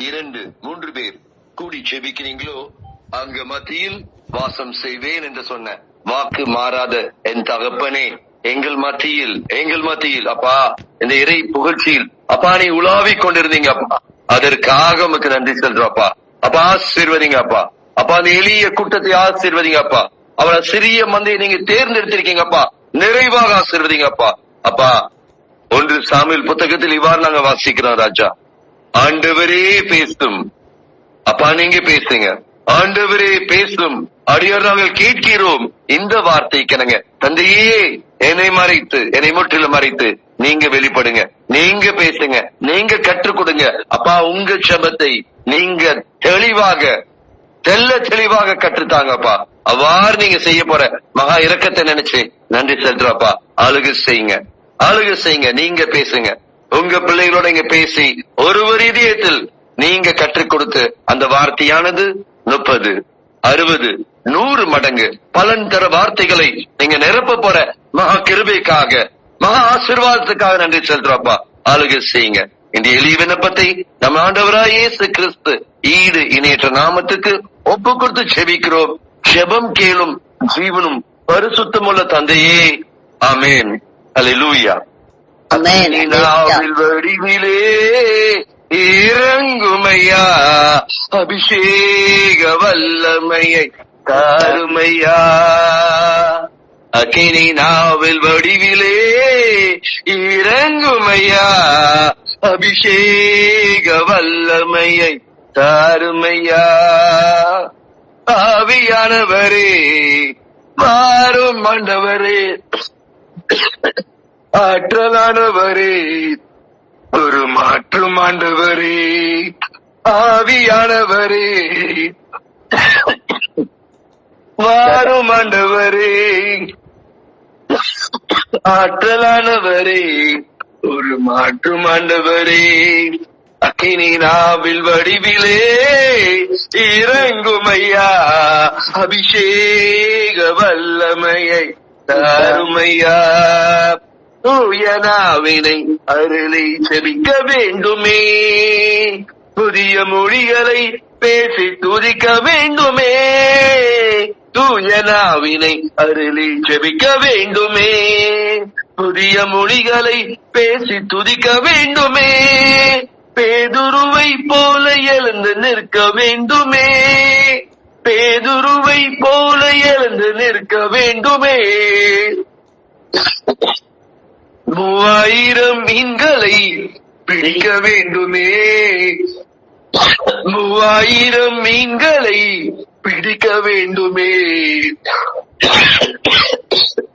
2, 3 பேர் கூடி செபிக்கிறீங்களோ அங்க மத்தியில் வாசம் செய்வேன் என்று சொன்ன வாக்கு மாறாத என் தகப்பனே, எங்கள் மத்தியில் அப்பா, இந்த இறை புகழ்ச்சியில் அப்பா நீ உலாவிக் கொண்டிருந்தீங்க அப்பா. அதற்காக உமக்கு நன்றி செல்றோம் அப்பா. அப்பா ஆசீர்வதிங்க அப்பா. அப்பா அந்த எளிய கூட்டத்தை ஆசீர்வதிங்க அப்பா. அவளை சிறிய மந்தையை நீங்க தேர்ந்தெடுத்திருக்கீங்க அப்பா. நிறைவாக ஆசீர்வதிங்க அப்பா. அப்பா 1 சாமுவேல் புத்தகத்தில் இவ்வாறு நாங்க வாசிக்கிறோம் ராஜா. ஆண்டவரே பேசும் அப்பா, நீங்க பேசுங்க. ஆண்டவரே பேசும், அடியார் நாங்கள் கேட்கிறோம். இந்த வார்த்தைக்கு நாங்க தந்தையே என்னை முற்றிலும் மறைத்து நீங்க வெளிப்படுங்க, நீங்க பேசுங்க, நீங்க கற்றுக் கொடுங்க அப்பா. உங்க ஜெபத்தை நீங்க தெளிவாக கற்றுத்தாங்கப்பா. அவ்வாறு நீங்க செய்ய போற மகா இரக்கத்தை நினைச்சு நன்றி செலுத்துறப்பா. ஆளுகை செய்யுங்க, நீங்க பேசுங்க. உங்க பிள்ளைகளோட இங்க பேசி ஒரு இதயத்தில் நீங்க கற்றுக் கொடுத்து அந்த வார்த்தையானது 30, 60, 100 மடங்கு பலன் தர வார்த்தைகளை நீங்க நிரப்ப போற மகா கிருபைக்காக, மகா ஆசீர்வாதத்துக்காக நன்றி செலுத்துறப்பா. ஆளுகை செய்யுங்க. இந்த எளிய விண்ணப்பத்தை நம்ம ஆண்டவராய் இயேசு கிறிஸ்து ஈடு இணையற்ற நாமத்துக்கு ஒப்பு கொடுத்து செபிக்கிறோம். ஜெபம் கேளும் ஜீவனும் பரிசுத்தமுள்ள தந்தையே, ஆமென். அல்லேலூயா. வடிவிலே இறங்குமையா, அபிஷேக வல்லமையை தாருமையா. அக்கினி நாவில் வடிவிலே இறங்குமையா, அபிஷேக வல்லமையை தாருமையா. ஆவியானவரே மாறும் ஆண்டவரே, ஆற்றலானவரே ஒரு மாற்றும் ஆண்டவரே. ஆவியானவரே மாறும் ஆண்டவரே, ஆற்றலானவரே ஒரு மாற்றும் ஆண்டவரே. அக்கினி நாவில் வடிவிலே இறங்குமையா, அபிஷேக வல்லமையை தாருமையா. தூயனாவினை அருளை செபிக்க வேண்டுமே, புதிய மொழிகளை பேசி துதிக்க வேண்டுமே. தூயனாவினை அருளை செபிக்க வேண்டுமே, புதிய மொழிகளை பேசி துதிக்க வேண்டுமே. பேதுருவை போல எழுந்து நிற்க வேண்டுமே, பேதுருவை போல எழுந்து நிற்க வேண்டுமே. 3000 மீன்களை பிடிக்க வேண்டுமே, 3000 மீன்களை பிடிக்க வேண்டுமே.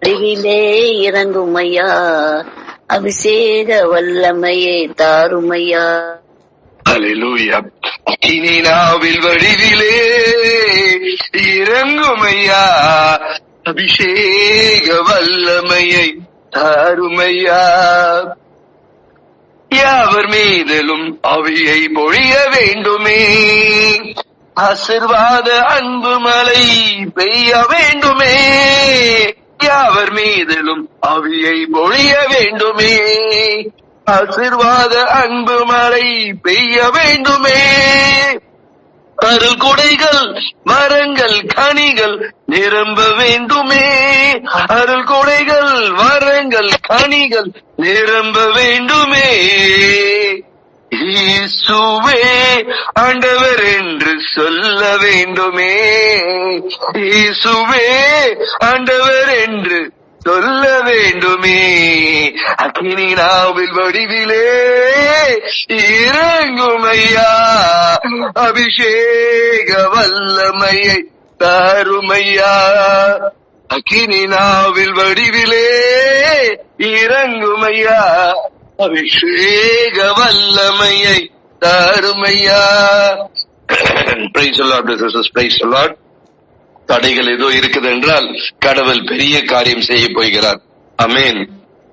வடிவிலே இறங்குமையா, அபிஷேக வல்லமையை தாருமையா. அல்லேலூயா. இனி நாவில் வடிவிலே இறங்குமையா, அபிஷேக வல்லமையை தாருமையா. யாவர் மீதிலும் அவியை பொழிய வேண்டுமே, ஆசீர்வாத அன்பு மழை பெய்ய வேண்டுமே. யாவர் மீதிலும் அவியை பொழிய வேண்டுமே, ஆசீர்வாத அன்பு மழை பெய்ய வேண்டுமே. அருள் கொடைகள் மரங்கள் கனிகள் நிரம்ப வேண்டுமே, அருள் கொடைகள் மரங்கள் கனிகள் நிரம்ப வேண்டுமே. இயேசுவே ஆண்டவர் என்று சொல்ல வேண்டுமே, இயேசுவே ஆண்டவர் என்று சொல்ல வேண்டுமே. அக்கினி நாவில் வடிவிலே இறங்குமையா, அபிஷேக வல்லமையை தாருமையா. அக்கினி நாவில் வடிவிலே இறங்குமையா, அபிஷேக வல்லமையை தாருமையா. Praise the Lord, brothers, praise the Lord. தடைகள் ஏதோ இருக்குது என்றால் கடவுள் பெரிய காரியம் செய்ய போகிறார். ஆமென்.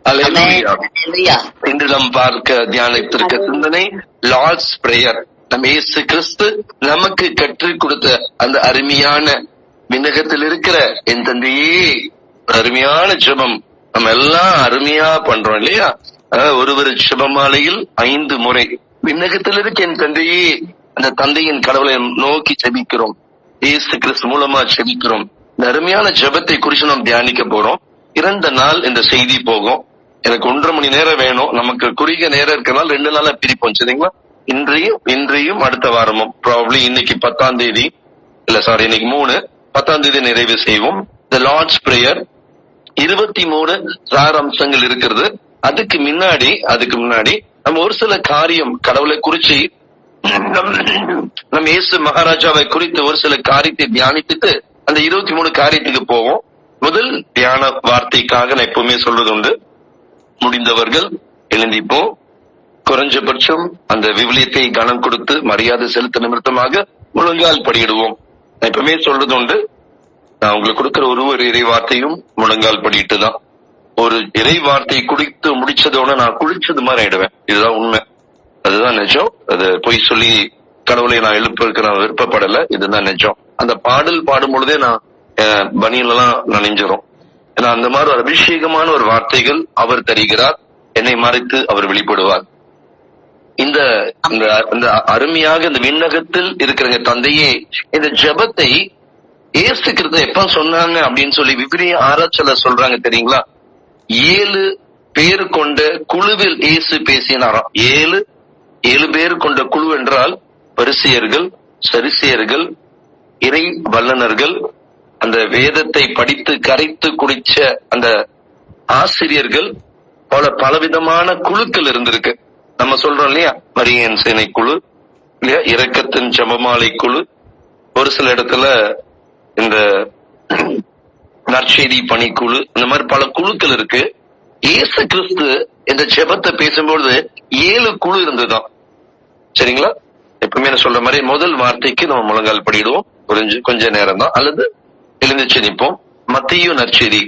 அல்லேலூயா. இன்று நாம் பார்க்க தியானத்திற்கு சிந்தனை லார்ட்ஸ் பிரேயர். நம் இயேசு கிறிஸ்து நமக்கு கற்றுக் கொடுத்த அந்த அருமையான விண்ணகத்தில் இருக்கிற என் தந்தையே அருமையான ஜெபம் நம்ம எல்லாம் அருமையா பண்றோம் இல்லையா? ஒரு ஜெபமாலையில் 5 முறை விண்ணகத்தில் இருக்க என் தந்தையே அந்த தந்தையின் கடவுளை நோக்கி ஜெபிக்கிறோம். இயேசு கிறிஸ்து மூலமா ஜெபிக்கிறோம். இந்த அருமையான ஜெபத்தை குறித்து நாம் தியானிக்க போறோம். 2 நாள் இந்த செய்தி போகும். எனக்கு 1.5 மணி நேரம் வேணும். நமக்கு குறுகிய நேரம் இருக்கிறனால 2 நாளா பிரிப்போம். சரிங்களா? இன்றையும் அடுத்த வாரமும் ப்ராபப்ளி இன்னைக்கு 10ஆம் தேதி இன்னைக்கு 3 10ஆம் தேதி நிறைவு செய்வோம். தி லார்ட்ஸ் பிரேயர் 23 சார் அம்சங்கள் இருக்கிறது. அதுக்கு முன்னாடி நம்ம ஒரு சில காரியம் கடவுளை குறிச்சு நம்ம இயேசு மகாராஜாவை குறித்து ஒரு சில காரியத்தை தியானித்துட்டு அந்த 23 காரியத்துக்கு போவோம். முதல் தியான வார்த்தைக்காக நான் எப்பவுமே சொல்றது உண்டு, முடிந்தவர்கள் எழுந்திப்போம். குறைஞ்சபட்சம் அந்த விவிலியத்தை கனம் கொடுத்து மரியாதை செலுத்த நிமித்தமாக முழங்கால் படியிடுவோம். நான் எப்பவுமே சொல்றது உண்டு, நான் உங்களுக்கு கொடுக்கிற ஒரு இறை வார்த்தையும் முழங்கால் படிட்டு தான். ஒரு இறை வார்த்தையை குடித்து முடிச்சதோட நான் குளிச்சது மாதிரி ஆயிடுவேன். இதுதான் உண்மை, அதுதான் நிஜம். அது பொய் சொல்லி கடவுளை நான் எழுப்ப நான் விருப்பப்படல. இதுதான் நிஜம். அந்த பாடல் பாடும் பொழுதே நான் பனியெல்லாம் நனைஞ்சிரும். ஏன்னா அந்த மாதிரி ஒரு அபிஷேகமான ஒரு வார்த்தைகள் அவர் தருகிறார். என்னை மறைத்து அவர் வெளிப்படுவார். இந்த அருமையாக இந்த விண்ணகத்தில் இருக்கிற தந்தையே, இந்த ஜெபத்தை இயேசு கிறிஸ்து எப்ப சொன்னாங்க அப்படின்னு சொல்லி விவிலிய ஆராய்ச்சியில சொல்றாங்க தெரியுங்களா? 7 பேர் கொண்ட குழுவில் இயேசு பேசினாராம். 7 பேர் கொண்ட குழு என்றால் பரிசேயர்கள், சரிசேயர்கள், இறை வல்லனர்கள், அந்த வேதத்தை படித்து கரைத்து குடிச்ச அந்த ஆசிரியர்கள், பலவிதமான குழுக்கள் இருந்திருக்கு. நம்ம சொல்றோம் இல்லையா, மரியன் சேனை குழு இல்லையா, இரக்கத்தின் ஜெபமாலை குழு, ஒரு சில இடத்துல இந்த நற்செய்தி பணிக்குழு, இந்த மாதிரி பல குழுக்கள் இருக்கு. இயேசு கிறிஸ்து இந்த ஜெபத்தை பேசும்போது 7 குழு இருந்துதான். சரிங்களா? எப்பவுமே நான் சொல்ற மாதிரி முதல் வார்த்தைக்கு நம்ம முழங்கால் படிடுவோம். கொஞ்ச நேரம் தான், அல்லது எழுந்துச்சு நிற்போம். மத்தேயு நற்செய்தி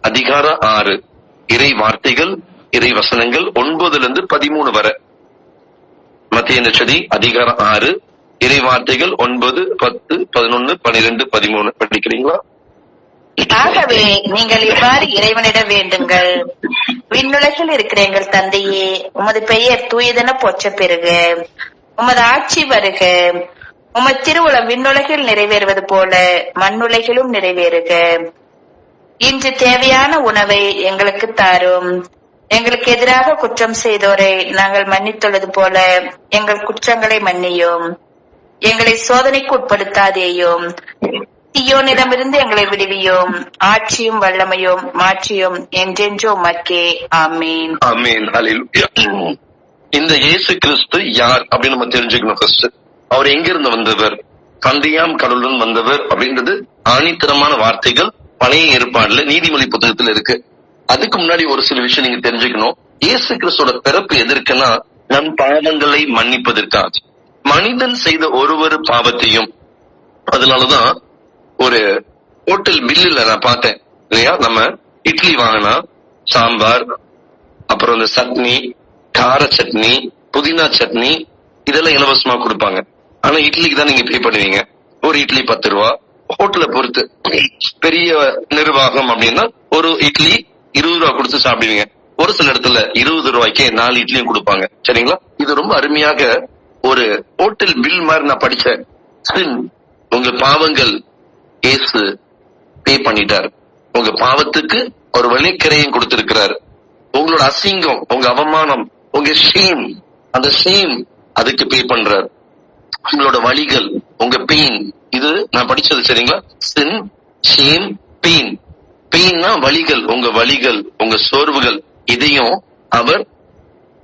அதிகாரம் 6 இறை வார்த்தைகள், இறை வசனங்கள் 9 - 13 வரை. மத்தேயு நற்செய்தி அதிகாரம் 6 இறை வார்த்தைகள் 9, 10, 11, 12, 13 படிக்கிறீங்களா? ஆகவே நீங்கள் இவ்வாறு இறைவனிடம் வேண்டுங்கள். விண்ணுலகில் இருக்கிற எங்கள் தந்தையே, உமது பெயர் தூயதென போற்ற பெறுக. உமது ஆட்சி வருக. உமது திருவுளம் விண்ணுலகில் நிறைவேறுவது போல மண்ணுலகிலும் நிறைவேறுக. இன்று தேவையான உணவை எங்களுக்கு தாரும். எங்களுக்கு எதிராக குற்றம் செய்தோரை நாங்கள் மன்னித்துள்ளது போல எங்கள் குற்றங்களை மன்னியும். எங்களை சோதனைக்கு உட்படுத்தாதேயும். தீயோனிடமிருந்து எங்களை விடுவியும். ஆட்சியும் வல்லமையும் மாற்றியும் என்றென்றோ உமக்கே. ஆமீன். ஆமீன். ஹல்லேலூயா. இந்த இயேசு கிறிஸ்து யார் அப்படின்னு நம்ம தெரிஞ்சுக்கணும். ஃபர்ஸ்ட் அவர் எங்கிருந்து வந்தவர்? தந்தையாம் கடவுளுடன் வந்தவர் அப்படின்றது ஆணித்தரமான வார்த்தைகள் பழைய ஏற்பாடுல நீதிமொழி புத்தகத்துல இருக்கு. அதுக்கு முன்னாடி ஒரு சில விஷயம் நீங்க தெரிஞ்சுக்கணும். இயேசு கிறிஸ்துவோட பிறப்பு எதற்குன்னா நம் பாவங்களை மன்னிப்பதற்காக. மனிதன் செய்த ஒரு பாவத்தையும், அதனாலதான் ஒரு ஹோட்டல் பில்லுல நான் பார்த்தேன் இல்லையா, நம்ம இட்லி வாங்கினா சாம்பார், அப்புறம் இந்த சட்னி, கார சட்னி, புதினா சட்னி, இதெல்லாம் இலவசமா கொடுப்பாங்க. ஆனா இட்லிக்கு தான் நீங்க பே பண்ணுவீங்க. ஒரு இட்லி 10 ரூபா. ஹோட்டலை பொறுத்து பெரிய நிர்வாகம் அப்படின்னா ஒரு இட்லி 20 ரூபா கொடுத்து சாப்பிடுவீங்க. ஒரு சில இடத்துல 20 ரூபாய்க்கே 4 இட்லியும் கொடுப்பாங்க. சரிங்களா? இது ரொம்ப அருமையாக ஒரு ஹோட்டல் பில் மாதிரி நான் படிச்சேன். உங்க பாவங்கள் இயேசு பே பண்ணிட்டார். உங்க பாவத்துக்கு ஒரு வழிக்கரையும் கொடுத்திருக்கிறார். உங்களோட அசிங்கம், உங்க அவமானம், உங்க ஷேம், அந்த ஷேம் அதுக்கு பே பண்றார். உங்களோட வலிகள், உங்க பெயின், இது நான் படிச்சது. சரிங்களா? சின், ஷேம், பெயின். பெயின்னா வலிகள், உங்க சோர்வுகள், இதையும் அவர்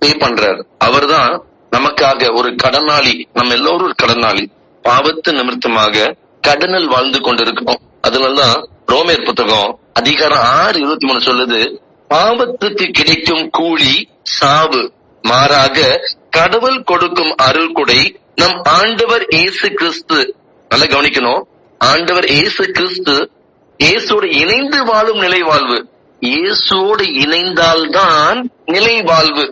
பே பண்றார். அவர் தான் நமக்காக ஒரு கடனாளி. நம்ம எல்லோரும் ஒரு கடனாளி. பாவத்து நிமித்தமாக கடனில் வாழ்ந்து கொண்டிருக்கோம். அதனாலதான் ரோமேர் புத்தகம் அதிகாரம் 6:23 சொல்லுது, பாவத்துக்கு கிடைக்கும் கூலி சாவு, மாறாக கடவுள் கொடுக்கும் அருள் கொடை நம் ஆண்டவர் இயேசு கிறிஸ்து. நல்லா கவனிக்கணும். ஆண்டவர் இயேசு கிறிஸ்து இயேசோடு இணைந்து வாழும் நிலை வாழ்வு. இயேசுவோடு இணைந்தால்தான் நிலை வாழ்வு.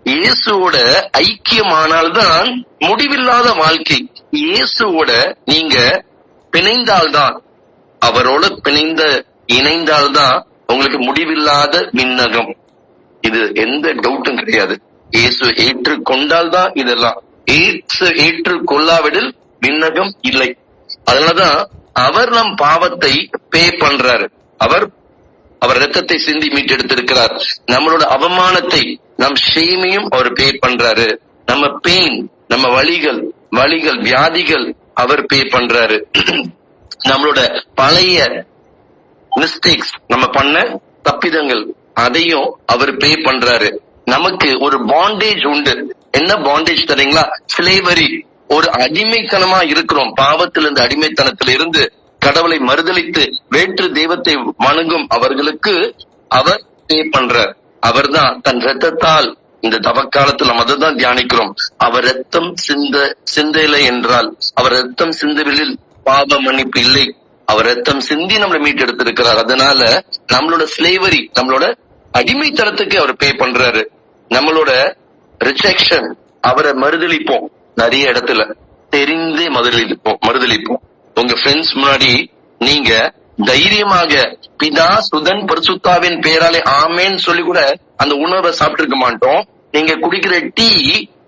இயேசுவோட ஐக்கியமானால்தான் முடிவில்லாத வாழ்க்கை. இயேசுவோட நீங்க பிணைந்தால்தான், அவரோட இணைந்தால்தான் உங்களுக்கு முடிவில்லாத விண்ணகம். இது எந்த டவுட்டும் கிடையாது. இயேசு ஏற்றுக்கொண்டால்தான் இதெல்லாம். ஏற்றுக்கொள்ளாவிடில் விண்ணகம் இல்லை. அதனாலதான் அவர் நம் பாவத்தை பே பண்றாரு. அவர் ரத்தத்தை சிந்தி மீட்டெடுத்திருக்கிறார். நம்மளோட அவமானத்தை, நம் ஷேமையும் அவர் பே பண்றாரு. நம்ம பெயின், நம்ம வலிகள், வியாதிகள் அவர் பே பண்றாரு. நம்மளோட பழைய மிஸ்டேக்ஸ், நம்ம பண்ண தப்பிதங்கள், அதையும் அவர் பே பண்றாரு. நமக்கு ஒரு பாண்டேஜ் உண்டு. என்ன பாண்டேஜ் தெரியுங்களா? ஸ்லேவரி. ஒரு அடிமைத்தனமா இருக்கிறோம். பாவத்திலிருந்து, அடிமைத்தனத்தில இருந்து கடவுளை மறுதலித்து வேற்று தெய்வத்தை வணங்கும் அவர்களுக்கு அவர் பே பண்றார். அவர் தான் தன் ரத்தத்தால், இந்த தவக்காலத்தில் நம்ம அதை தான் தியானிக்கிறோம், அவர் ரத்தம் சிந்தலை என்றால், அவர் ரத்தம் சிந்தவிலில் பாவ மன்னிப்பு இல்லை. அவர் ரத்தம் சிந்தி நம்மளை மீட்டெடுத்திருக்கிறார். அதனால நம்மளோட ஸ்லேவரி, நம்மளோட அடிமைத்தனத்துக்கு அவர் பே பண்றாரு. நம்மளோட ரிஜெக்ஷன், அவரை மறுதலிப்போம். நிறைய இடத்துல தெரிந்தே மறுதலிப்போம். உங்க ஃப்ரெண்ட்ஸ் முன்னாடி நீங்க தைரியமாக பிதா சுதன் பரிசுத்தாவின் பெயராலே ஆமேன்னு சொல்லி கூட அந்த உணவை சாப்பிட்டு இருக்க மாட்டோம். நீங்க குடிக்கிற டீ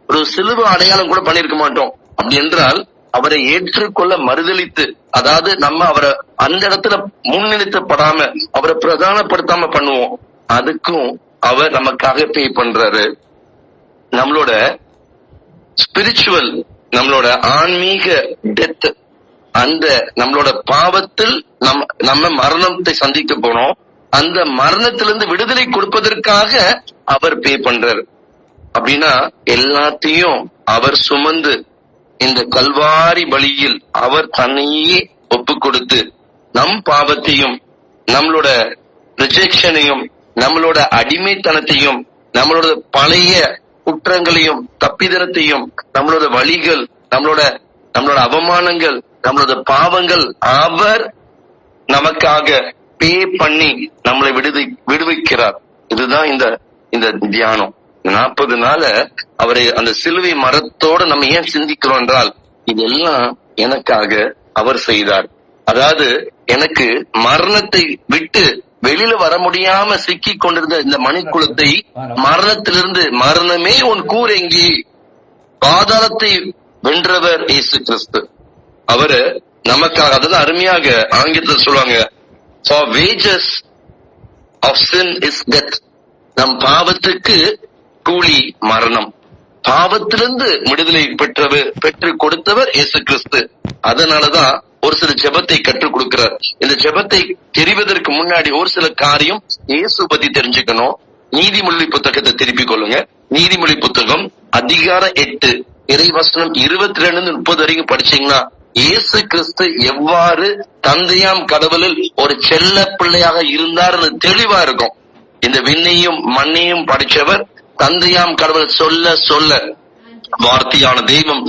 ஒரு சிலுவை அடையாளம் கூட பண்ணிருக்க மாட்டோம். அப்படி என்றால் அவரை ஏற்றுக்கொள்ள மறுதலித்து, அதாவது நம்ம அவரை அந்த இடத்துல முன்னிறுத்தப்படாம, அவரை பிரதானப்படுத்தாம பண்ணுவோம். அதுக்கும் அவர் நமக்காக பே பண்றாரு. நம்மளோட ஸ்பிரிச்சுவல், நம்மளோட ஆன்மீக டெத், அந்த நம்மளோட பாவத்தில் நம்ம மரணத்தை சந்திக்க போனோம். அந்த மரணத்திலிருந்து விடுதலை கொடுப்பதற்காக அவர் பே பண்றார். அப்படின்னா எல்லாத்தையும் அவர் சுமந்து இந்த கல்வாரி பலியில் அவர் தன்னையே ஒப்பு கொடுத்து நம் பாவத்தையும், நம்மளோட ரிஜெக்ஷனையும், நம்மளோட அடிமைத்தனத்தையும், நம்மளோட பழைய குற்றங்களையும் தப்பிதனத்தையும், நம்மளோட வலிகள், நம்மளோட அவமானங்கள், நம்மளோட பாவங்கள் அவர் நமக்காக பே பண்ணி நம்மளை விடுவிக்கிறார். இதுதான் இந்த தியானம். 40 நாள அவரை அந்த சிலுவை மரத்தோட நம்ம ஏன் சிந்திக்கிறோம் என்றால், இதெல்லாம் எனக்காக அவர் செய்தார். அதாவது எனக்கு மரணத்தை விட்டு வெளியில வர முடியாம சிக்கி கொண்டிருந்த இந்த மணிக்குலத்தை மரணத்திலிருந்து, மரணமே உன் கூர் எங்கே, பாதாளத்தை வென்றவர் இயேசு கிறிஸ்து. அவரு நமக்காக, அதுதான் அருமையாக ஆங்கிலத்தில் சொல்லுவாங்க, for wages of sin is death. நம் பாவத்துக்கு கூலி மரணம். பாவத்திலிருந்து விடுதலை பெற்று கொடுத்தவர் இயேசு கிறிஸ்து. அதனாலதான் ஒரு சில ஜெபத்தை கற்றுக் கொடுக்கிறார். இந்த ஜெபத்தை தெரிவதற்கு முன்னாடி ஒரு சில காரியம் இயேசு பத்தி தெரிஞ்சுக்கணும். நீதிமொழி புத்தகத்தை திருப்பிக் கொள்ளுங்க. நீதிமொழி புத்தகம் அதிகாரம் 8 இறைவசனம் 22-30 வரைக்கும் படிச்சீங்கன்னா இயேசு கிறிஸ்து எவ்வாறு தந்தையாம் கடவுளில் ஒரு செல்ல பிள்ளையாக இருந்தார்னு தெளிவா இருக்கும். இந்த விண்ணையும் மண்ணையும் படைச்சவர் தந்தையாம் கடவுள் சொல்ல வார்த்தையான தெய்வம்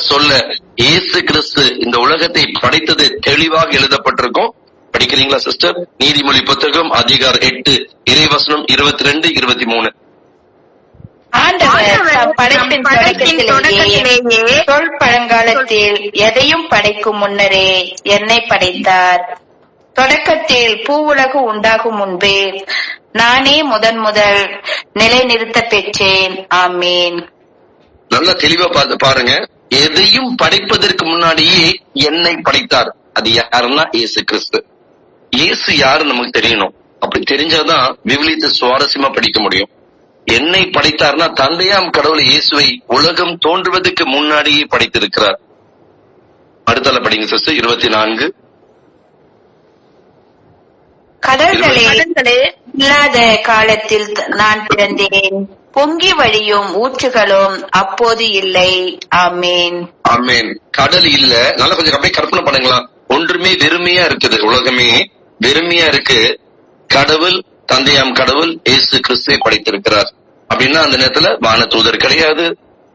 சொல்ல இயேசு கிறிஸ்து இந்த உலகத்தை படைத்தது தெளிவாக எழுதப்பட்டிருக்கும். படிக்கிறீங்களா சிஸ்டர்? நீதிமொழி புத்தகம் அதிகாரம் 8 இறைவசனம் 22-23. ஆண்டவர் தம் படைப்பின் தொடக்கத்திலேயே சொல் பழங்காலத்தில் எதையும் படைக்கும் முன்னரே என்னை படைத்தார். தொடக்கத்தில் பூவுலகு உண்டாகும் முன்பே நானே முதல் நிலைநிறுத்த பெற்றேன். ஆமீன். நல்லா தெளிவா பாருங்க. எதையும் படைப்பதற்கு முன்னாடியே என்னை படைத்தார். அது யாருன்னா இயேசு கிறிஸ்து. இயேசு யாரு நமக்கு தெரியணும். அப்படி தெரிஞ்சாதான் விவிலியத்தை சுவாரஸ்யமா படிக்க முடியும். என்னை படைத்தார்னா தந்தையாம் கடவுள் இயேசுவை உலகம் தோன்றுவதற்கு முன்னாடியே படைத்திருக்கிறார். அடுத்தால படிங்க சிஸ்டர் 24. கடல்களே இல்லாத காலத்தில் நான் பிறந்தேன், பொங்கி வழியும் ஊற்றுகளும் அப்போது இல்லை. ஆமேன். ஆமேன். கடல் இல்ல. நல்லா கொஞ்சம் அப்படியே கற்பனை பண்ணுங்களா. ஒன்றுமே வெறுமையா இருக்குது. உலகமே வெறுமையா இருக்கு. கடவுள், தந்தையாம் கடவுள் இயேசு கிறிஸ்துவை படைத்திருக்கிறார். அப்படின்னா அந்த நேரத்துல வான தூதர் கிடையாது.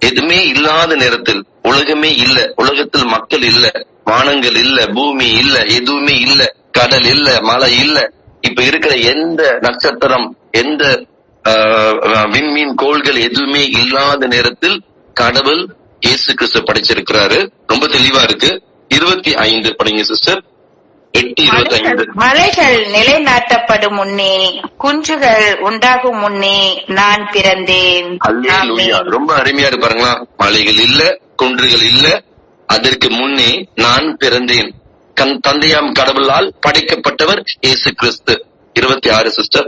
எதுவுமே இல்லாத நேரத்தில் உலகமே இல்ல. உலகத்தில் மக்கள் இல்ல, வானங்கள் இல்ல, பூமி இல்ல, எதுவுமே இல்ல, கடல் இல்ல, மழை இல்ல. இப்ப இருக்கிற எந்த நட்சத்திரம், எந்த விண்மீன் கோள்கள் எதுவுமே இல்லாத நேரத்தில் கடவுள் இயேசு கிறிஸ்து படைச்சிருக்கிறாரு. ரொம்ப தெளிவா இருக்கு. 25 படிங்க சிஸ்டர். 8:25. மலைகள் நிலைநாட்டப்படும் முன்னே, குன்றுகள் உண்டாகும் முன்னே நான் பிறந்தேன். அல்லேலூயா. ஆமென். ரொம்ப அருமையா இருப்பாருங்களா? மலைகள் இல்ல, குன்றுகள் இல்ல, அதற்கு முன்னே நான் பிறந்தேன். தந்தையாம் கடவுளால் படைக்கப்பட்டவர் இயேசு கிறிஸ்து. 26 சிஸ்டர்.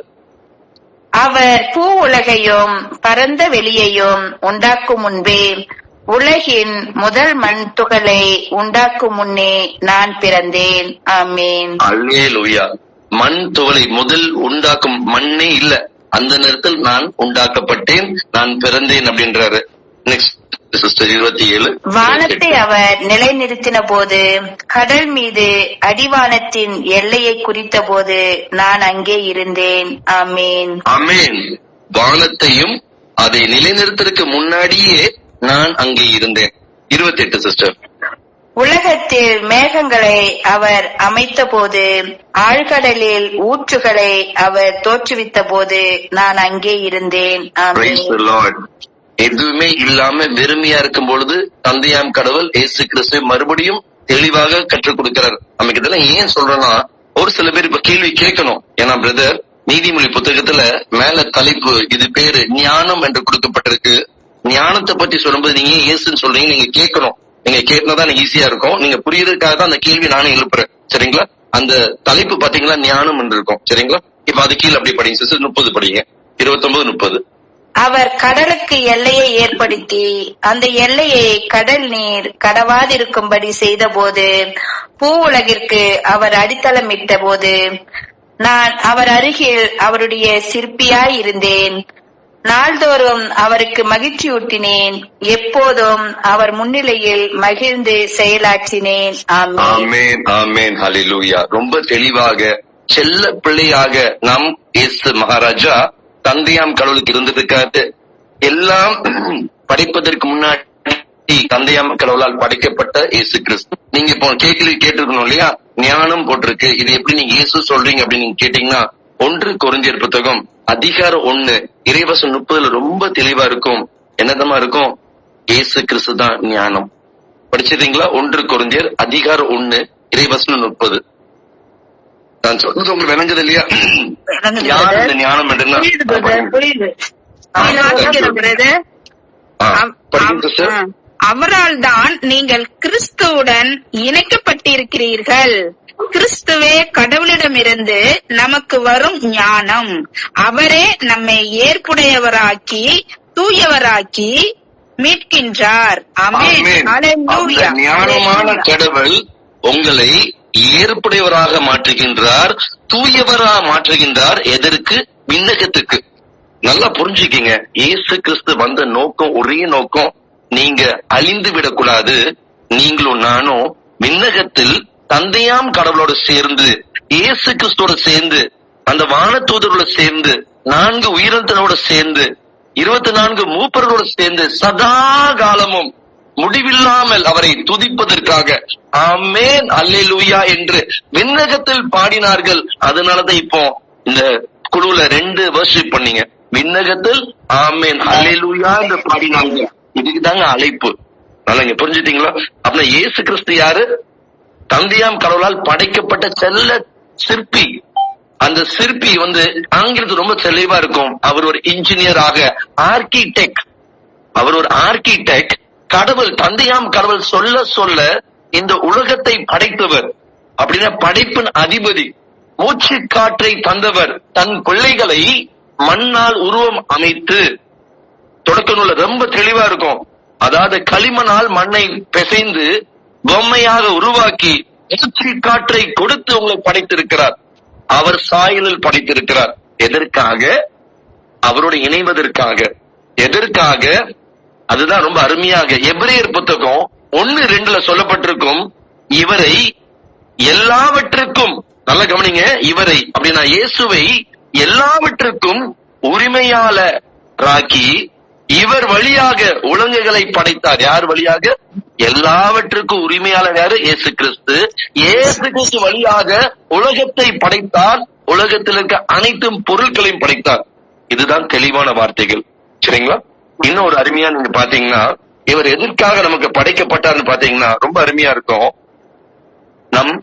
அவர் பூ உலகையும் பரந்த வெளியையும் உண்டாக்கும் முன்பே, உலகின் முதல் மண் துகளை உண்டாக்கும் முன்னே நான் பிறந்தேன். ஆமென். அல்லேலூயா. மண் துகளை முதல் உண்டாக்கும் மண்ணே இல்ல, அந்த நேரத்தில் நான் உண்டாக்கப்பட்டேன், நான் பிறந்தேன் அப்படின்றாரு. Next sister 27. வானத்தை அவர் நிலைநிறுத்தின போது, கடல் மீது அடிவானத்தின் எல்லையை குறித்த போது நான் அங்கே இருந்தேன். ஆமென். ஆமென். வானத்தையும் அதை நிலைநிறுத்தற்கு முன்னாடியே நான் அங்கே இருந்தேன். 28 சிஸ்டர். உலகத்தில் மேகங்களை அவர் அமைத்த போது, ஆழ்கடலில் ஊற்றுகளை அவர் தோற்றுவித்த போது நான் அங்கே இருந்தேன். Praise the amen. Lord. எதுவுமே இல்லாம வெறுமையா இருக்கும் பொழுது தந்தையாம் கடவுள் இயேசு கிறிஸ்துவை மறுபடியும் தெளிவாக கற்றுக் கொடுக்கிறார். நமக்கு இதெல்லாம் ஏன் சொல்றேன்னா, ஒரு சில பேர் இப்ப கேள்வி கேட்கணும். ஏன்னா பிரதர், நீதிமொழி புத்தகத்துல மேல தலைப்பு இது பேரு ஞானம் என்று கொடுக்கப்பட்டிருக்கு. ஞானத்தை பத்தி சொல்லும்போது நீங்க ஏன் இயேசுன்னு சொல்றீங்க, நீங்க கேட்கணும். நீங்க கேட்டதான் ஈஸியா இருக்கும். நீங்க புரியறதுக்காக தான் அந்த கேள்வி நானே எழுப்புறேன். சரிங்களா? அந்த தலைப்பு பாத்தீங்களா, ஞானம் என்று இருக்கும். சரிங்களா? இப்ப அது கீழே அப்படி படிங்க சிஸ்டர். 30 படிங்க. 29, 30. அவர் கடலுக்கு எல்லையை ஏற்படுத்தி, அந்த எல்லையை கடல் நீர் கடவாதிருக்கும்படி செய்த போது, பூ உலகிற்கு அவர் அடித்தளமிட்ட போது நான் அவர் அருகில் அவருடைய சிற்பியாய் இருந்தேன். நாள்தோறும் அவருக்கு மகிழ்ச்சியூட்டினேன், எப்போதும் அவர் முன்னிலையில் மகிழ்ந்து செயலாற்றினேன். ஆமென். ஆமென், ஆமென், ஹல்லேலூயா. ரொம்ப தெளிவாக செல்ல பிள்ளையாக நம் இயேசு மகாராஜா தந்தையாம் கடவுளுக்கு இருந்ததுக்காக எல்லாம் படைப்பதற்கு முன்னாடி தந்தையாம் கடவுளால் படைக்கப்பட்ட இயேசு கிறிஸ்து. நீங்க இப்போ கேள்வி கேட்டிருக்கணும் இல்லையா, ஞானம் போட்டிருக்கு, இது எப்படி நீங்க இயேசு சொல்றீங்க அப்படின்னு நீங்க கேட்டீங்கன்னா, 1 கொரிந்தியர் புத்தகம் அதிகாரம் 1 இறைவசனம் 30 ரொம்ப தெளிவா இருக்கும். என்னதமா இருக்கும்? இயேசு கிறிஸ்து தான் ஞானம். படிச்சிருக்கீங்களா? 1 கொரிந்தியர் அதிகாரம் 1 இறைவசனம் 30. நான் சொல்றது உங்களுக்கு விளங்குது இல்லையா? யார் இந்த ஞானம் என்றுன்னா அவரால் தான் நீங்கள் கிறிஸ்துவுடன் இணைக்கப்பட்டிருக்கிறீர்கள். கிறிஸ்துவே கடவுளிடமிருந்து நமக்கு வரும் ஞானம். அவரே நம்மை ஏற்புடையவராக்கி தூயவராக்கி மீட்கின்றார். ஆமென். ஹல்லேலூயா. ஞானமான கடவுள் உங்களை ஏற்புடையவராக மாற்றுகின்றார், தூயவராக மாற்றுகின்றார். எதற்கு? விண்ணகத்துக்கு. நல்லா புரிஞ்சுக்கீங்க. இயேசு கிறிஸ்து வந்த நோக்கம், ஒரே நோக்கம், நீங்க அழிந்து விடக்கூடாது. நீங்களும் நானும் விண்ணகத்தில் தந்தையாம் கடவுளோட சேர்ந்து, இயேசு கிறிஸ்துவோட சேர்ந்து, அந்த வானதூதரோட சேர்ந்து, 4 உயிரினத்தோட சேர்ந்து, 24 மூப்பர்களோட சேர்ந்து சதா காலமும் முடிவில்லாமல் அவரை துதிப்பதற்காக ஆமென் அல்லேலூயா என்று விண்ணகத்தில் பாடினார்கள். அதனாலதான் இப்போ இந்த குழுல 2 வர்ஷிப் பண்ணீங்க. விண்ணகத்தில் ஆமென் அல்லேலூயா என்று பாடினாங்க. இதுக்குதாங்க அழைப்பு. நல்லா இங்க புரிஞ்சுட்டீங்களா? அப்ப இயேசு கிறிஸ்து யாரு? தந்தையாம் கடவுளால் படைக்கப்பட்ட செல்ல சிற்பி. அந்த சிற்பி ஆங்கிலத்தில் ரொம்ப தெளிவா இருக்கும். அவர் ஒரு இன்ஜினியராக, ஆர்கிடெக்ட். அவர் ஒரு ஆர்கிடெக்ட். கடவுள், தந்தையாம் கடவுள் சொல்ல சொல்ல இந்த உலகத்தை படைத்தவர். அப்படின்னா படைப்பின் அதிபதி, மூச்சு காற்றை தந்தவர். தன் பிள்ளைகளை மண்ணால் உருவம் அமைத்து, தொடக்க நூல்ல ரொம்ப தெளிவா இருக்கும். அதாவது களிமண்ணால் மண்ணை பிசைந்து பொம்மையாக உருவாக்கி மூச்சு காற்றை கொடுத்து உங்களை படைத்திருக்கிறார். அவர் சாயலில் படைத்திருக்கிறார். எதற்காக? அவரோடு இணைவதற்காக. எதற்காக? அதுதான் ரொம்ப அருமையாக எபிரேயர் புத்தகம் 1:2 சொல்லப்பட்டிருக்கும். இவரை எல்லாவற்றுக்கும், நல்ல கவனிங்க, இவரை அப்படின்னா இயேசுவை எல்லாவற்றுக்கும் உரிமையாளராக்கி இவர் வழியாக உலகங்களை படைத்தார். யார் வழியாக? எல்லாவற்றுக்கும் உரிமையாளர் யாரு? இயேசு கிறிஸ்து. இயேசு கிறிஸ்து வழியாக உலகத்தை படைத்தார். உலகத்தில் இருக்க அனைத்து பொருட்களையும் படைத்தார். இதுதான் தெளிவான வார்த்தைகள். சரிங்களா? இன்னும் ஒரு அருமையா நீங்க பாத்தீங்கன்னா, இவர் எதற்காக நமக்கு படைக்கப்பட்டார்னு பாத்தீங்கன்னா ரொம்ப அருமையா இருக்கும். நம்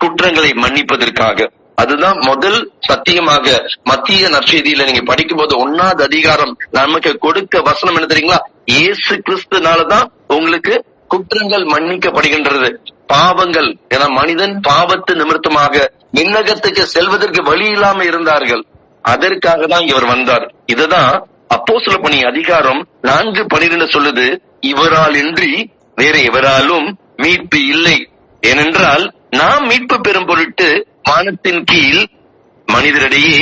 குற்றங்களை மன்னிப்பதற்காக. அதுதான் முதல் சத்தியமாக மத்திய நற்செய்தியில நீங்க படிக்கும் போது 1வது அதிகாரம் நமக்கு கொடுக்க வசனம் என்ன தெரியுங்களா? இயேசு கிறிஸ்துனாலதான் உங்களுக்கு குற்றங்கள் மன்னிக்கப்படுகின்றது. பாவங்கள், ஏன்னா மனிதன் பாவத்து நிமித்தமாக விண்ணகத்துக்கு செல்வதற்கு வழி இல்லாம இருந்தார்கள். அதற்காக தான் இவர் வந்தார். இதுதான் அப்போஸ்தலர் பணி அதிகாரம் 4:12 சொல்லுது, இவரால் இன்றி வேற எவராலும் மீட்பு இல்லை. ஏனென்றால் நாம் மீட்பு பெறும் பொருட்டு வானத்தின் கீழ் மனிதரிடையே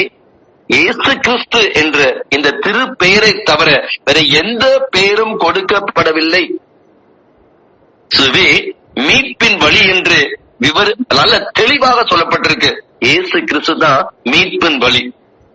இயேசு கிறிஸ்து என்ற இந்த திரு பெயரை தவிர வேற எந்த பெயரும் கொடுக்கப்படவில்லை. மீட்பின் வழி என்று நல்ல தெளிவாக சொல்லப்பட்டிருக்கு. இயேசு கிறிஸ்து தான் மீட்பின் வழி.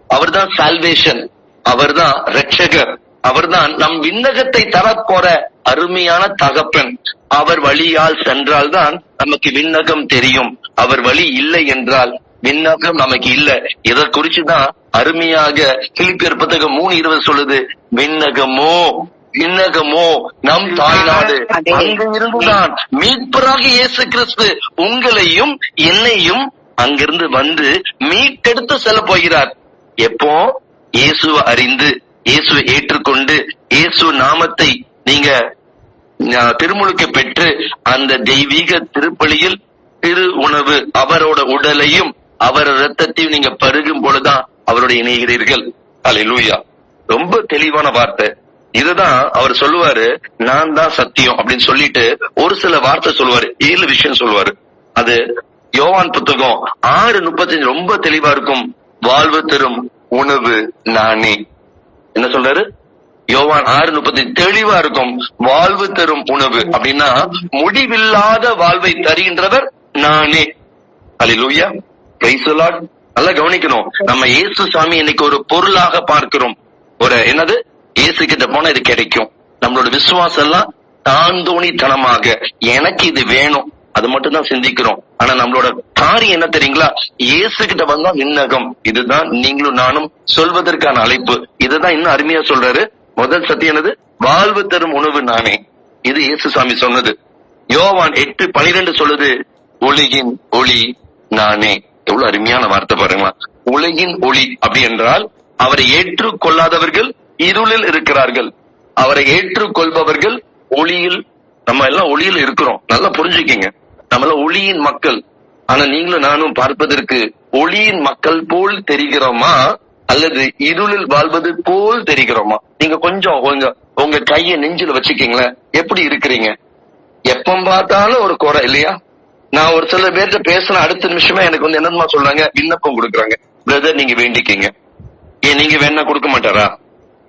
அவர்தான் சால்வேஷன், அவர்தான் ரட்சகர், அவர்தான் நம் விண்ணகத்தை தரப்போற அருமையான தகப்பன். அவர் வழியால் சென்றால்தான் நமக்கு விண்ணகம் தெரியும். அவர் வழி இல்லை என்றால் விண்ணகம் நமக்கு இல்லை. இதை குறிச்சுதான் அருமையாக பிலிப்பியர் புத்தகம் 3:20 சொல்லுது, விண்ணகமோ விண்ணகமோ நம் தாய்நாடு, அங்கு இருந்துதான் மீட்பராக இயேசு கிறிஸ்து உங்களையும் என்னையும் அங்கிருந்து வந்து மீட்டெடுத்து செல்ல போகிறார். எப்போ இயேசுவை அறிந்து இயேசுவை ஏற்றுக்கொண்டு இயேசு நாமத்தை நீங்க திருமுழுக்கு பெற்று அந்த தெய்வீக திருப்பலியில் திரு உணவு அவரோட உடலையும் அவர் இரத்தத்தையும் நீங்க பருகும் பொழுதுதான் அவரோட இணைகிறீர்கள். அல்லேலூயா. ரொம்ப தெளிவான வார்த்தை. இதுதான் அவர் சொல்லுவாரு, நான் தான் சத்தியம் அப்படின்னு சொல்லிட்டு ஒரு சில வார்த்தை சொல்லுவாரு, 7 விஷயம் சொல்லுவாரு. அது யோவான் புத்தகம் 6:35 ரொம்ப தெளிவா இருக்கும். வாழ்வு தரும் உணவு நானே. என்ன சொல்றாரு? யோவான் 6:35 தெளிவா இருக்கும். வாழ்வு தரும் உணவு அப்படின்னா முடிவில்லாத வாழ்வை தருகின்றவர் நானே. அல்லேலூயா. Praise the Lord. நல்லா கவனிக்கணும். நம்ம இயேசு சாமி இன்னைக்கு ஒரு பொருளாக பார்க்கிறோம். ஒரு என்னது, இயேசு கிட்ட போனா இது கிடைக்கும். நம்மளோட விசுவாசம் எல்லாம் தாந்தோணித்தனமாக எனக்கு இது வேணும் அது மட்டும் தான் சிந்திக்கிறோம். ஆனா நம்மளோட காரியம் என்ன தெரியுங்களா? இயேசு கிட்ட வந்தா விண்ணகம். இதுதான் நீங்களும் நானும் சொல்வதற்கான அழைப்பு. இதுதான் இன்னும் அருமையா சொல்றாரு. முதல் சத்தியம் என்னது? வாழ்வு தரும் உணவு நானே. இது இயேசு சாமி சொன்னது. யோவான் 8:12 சொல்லுது, உலகின் ஒளி நானே. எவ்வளவு அருமையான வார்த்தை பாருங்களா. உலகின் ஒளி அப்படி என்றால் அவரை ஏற்றுக்கொள்ளாதவர்கள் இருளில் இருக்கிறார்கள், அவரை ஏற்றுக்கொள்பவர்கள் ஒளியில். நம்ம எல்லாம் ஒளியில் இருக்கிறோம். நல்லா புரிஞ்சுக்கீங்க. நம்ம எல்லாம் ஒளியின் மக்கள். ஆனா நீங்களும் நானும் பார்ப்பதற்கு ஒளியின் மக்கள் போல் தெரிகிறோமா அல்லது இருளில் வாழ்வது போல் தெரிகிறோமா? நீங்க கொஞ்சம் உங்க கைய நெஞ்சில வச்சுக்கீங்களேன். எப்படி இருக்கிறீங்க? எப்ப பார்த்தாலும் ஒரு குறை இல்லையா? நான் ஒரு சில பேர்கிட்ட பேசின அடுத்த நிமிஷமே எனக்கு என்னமா சொல்றாங்க, விண்ணப்பம் கொடுக்குறாங்க. பிரதர் நீங்க வேண்டிக்கீங்க. ஏன் நீங்க வேணா கொடுக்க மாட்டாரா?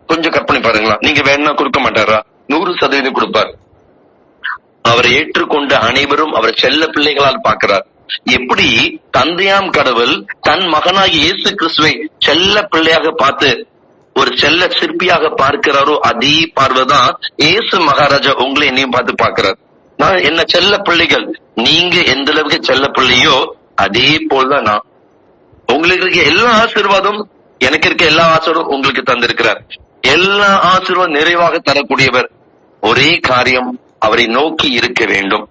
கொஞ்சம் கற்பனை பாருங்களா. நீங்க வேணா கொடுக்க மாட்டாரா? 100% கொடுப்பார். அவரை ஏற்றுக்கொண்ட அனைவரும் அவரை செல்ல பிள்ளைகளால் பார்க்கிறார். எப்படி தந்தையாம் கடவுள் தன் மகனாகி இயேசு கிறிஸ்துவை செல்ல பிள்ளையாக பார்த்து ஒரு செல்ல சிற்பியாக பார்க்கிறாரோ அதே பார்வைதான் இயேசு மகாராஜா உங்களை என்னையும் பார்த்து பார்க்கிறார். நான் என்ன செல்ல பிள்ளைகள், நீங்க எந்த அளவுக்கு செல்ல பிள்ளையோ அதே போல்தான் நான். உங்களுக்கு இருக்க எல்லா ஆசீர்வாதம் எனக்கு இருக்க எல்லா ஆசீர்வாதம் உங்களுக்கு தந்திருக்கிறார். எல்லா ஆசீர்வாதம் நிறைவாக தரக்கூடியவர். ஒரே காரியம், அவரை நோக்கி இருக்க வேண்டும்.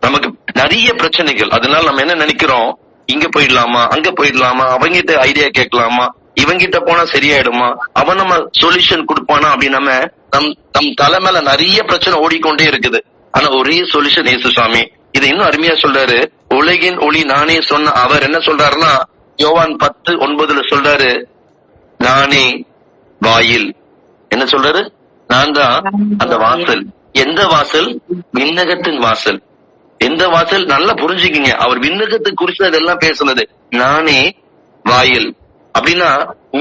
நமக்கு நிறைய பிரச்சனைகள். அதனால நம்ம என்ன நினைக்கிறோம், இங்க போயிடலாமா அங்க போயிடலாமா, அவங்கிட்ட ஐடியா கேட்கலாமா, இவங்கிட்ட போனா சரியாயிடுமா, அவன் நம்ம சொல்யூஷன் கொடுப்பானா அப்படின்னு நம் தலை மேல நிறைய பிரச்சனை ஓடிக்கொண்டே இருக்குது. ஆனா ஒரே சொல்யூஷன் இயேசு சாமி. இது இன்னும் அருமையா சொல்றாரு. உலகின் ஒளி நானே சொன்ன அவர் என்ன சொல்றாருன்னா யோவான் 10:9 சொல்றாரு, நானே வாயில். என்ன சொல்றாரு? நான் தான் அந்த வாசல். எந்த வாசல்? விண்ணகத்தின் வாசல். எந்த வாசல்? நல்லா புரிஞ்சுக்கிங்க. அவர் விண்ணகத்தை குறித்து அதெல்லாம் பேசுனது. நானே வாயில் அப்படின்னா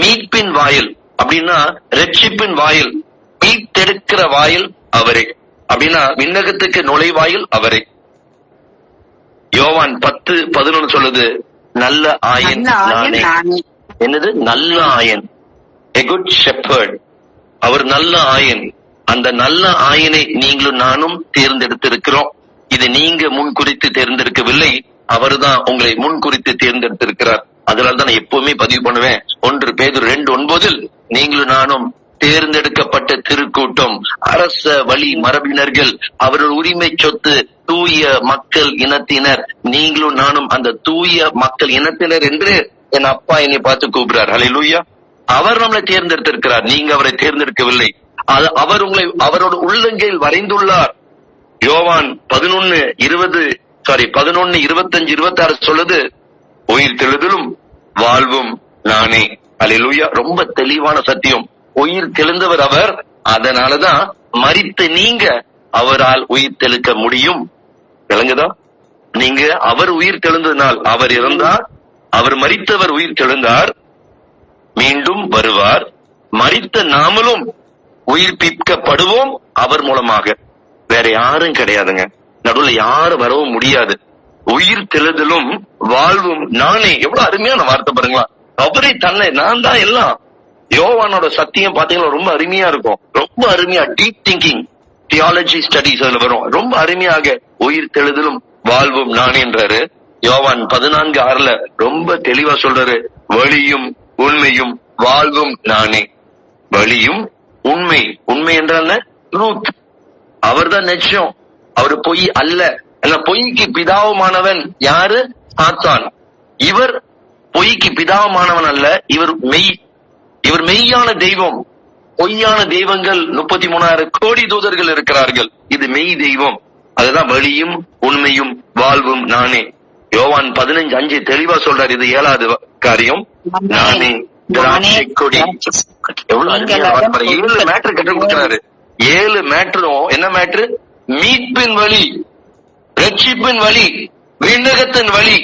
மீட்பின் வாயில், அப்படின்னா ரட்சிப்பின் வாயில், மீட்டெடுக்கிற வாயில் அவரே. அப்படின்னா விண்ணகத்துக்கு நுழைவாயில் அவரே. யோவான் 10:11 சொல்லுது, நல்ல ஆயன் நானே. என்னது? நல்ல ஆயன், a good shepherd. அவர் நல்ல ஆயன். அந்த நல்ல ஆயனை நீங்களும் நானும் தேர்ந்தெடுத்திருக்கிறோம். இது நீங்க முன் குறித்து தேர்ந்தெடுக்கவில்லை, அவர்தான் உங்களை முன் குறித்து தேர்ந்தெடுத்திருக்கிறார். அதனால தான் நான் எப்பவுமே பதிவு பண்ணுவேன், 1 பேதுரு 2:9 நீங்களும் நானும் தேர்ந்தெடுக்கப்பட்ட திருக்கூட்டம், அரச வழி மரபினர்கள், அவர்கள் உரிமை சொத்து, தூய மக்கள் இனத்தினர். நீங்களும் நானும் அந்த தூய மக்கள் இனத்தினர் என்று என் அப்பா என்னை பார்த்து கூப்பிடுறார். ஹல்லேலூயா. அவர் நம்மளை தேர்ந்தெடுத்திருக்கிறார், நீங்க அவரை தேர்ந்தெடுக்கவில்லை. அவர் உங்களை அவரோட உள்ளங்கையில் வரைந்துள்ளார். யோவான் 11:25-26 சொல்லுது, உயிர் தெழுதலும் வாழ்வும் நானே. ஹல்லேலூயா. ரொம்ப தெளிவான சத்தியம். உயிர் தெழுந்தவர் அவர், அதனாலதான் மரித்த நீங்க அவரால் உயிர் தெழுக்க முடியும். விளங்குதா? நீங்க அவர் உயிர் தெழுந்ததினால், அவர் இறந்தார், அவர் மரித்தவர் உயிர் தெழுந்தார், மீண்டும் வருவார். மரித்த நாமளும் உயிர்ப்பிக்கப்படுவோம் அவர் மூலமாக. வேற யாரும் கிடையாதுங்க, நடுவுல யாரும் வரவும் முடியாது. உயிர் தெழுதலும் வாழ்வும் நானே. எவ்வளவு அருமையான வார்த்தை பாருங்களா. அவரே தன்னை, நான் தான் எல்லாம். யோவானோட சத்தியம் பாத்தீங்கன்னா ரொம்ப அருமையா இருக்கும். ரொம்ப அருமையா டீப் திங்கிங் தியாலஜி ஸ்டடிஸ் அதுல வரும். ரொம்ப அருமையாக உயிர் தெழுதலும் வாழ்வும் நானே என்றாரு. யோவான் 14:6 ரொம்ப தெளிவா சொல்றாரு, வழியும் உண்மையும் வாழ்வும் நானே. வழியும் உண்மை. உண்மை என்றால் ட்ரூத். அவர் தான் நிச்சயம், அவர் பொய் அல்ல. பொய்க்கு பிதாவுமானவன் யாரு? சாத்தான். இவர் பொய்க்கு பிதாவுமானவன் அல்ல, இவர் மெய். இவர் மெய்யான தெய்வம். பொய்யான தெய்வங்கள் 33,000 கோடி தூதர்கள் இருக்கிறார்கள். இது மெய் தெய்வம். அதுதான் வழியும் உண்மையும் வாழ்வும் நானே. யோவான் 15:5 தெளிவா சொல்றாரு. இது 7வது காரியம், நானே திராட்சை கொடி. எவ்வளவு 7 மேட்ரு கற்றுக் கொடுக்கிறாரு. 7 மேட்ரும் என்ன மேட்ரு? மீட்பின் வழி, ரட்சிப்பின் வழி, விண்ணகத்தின் வழி,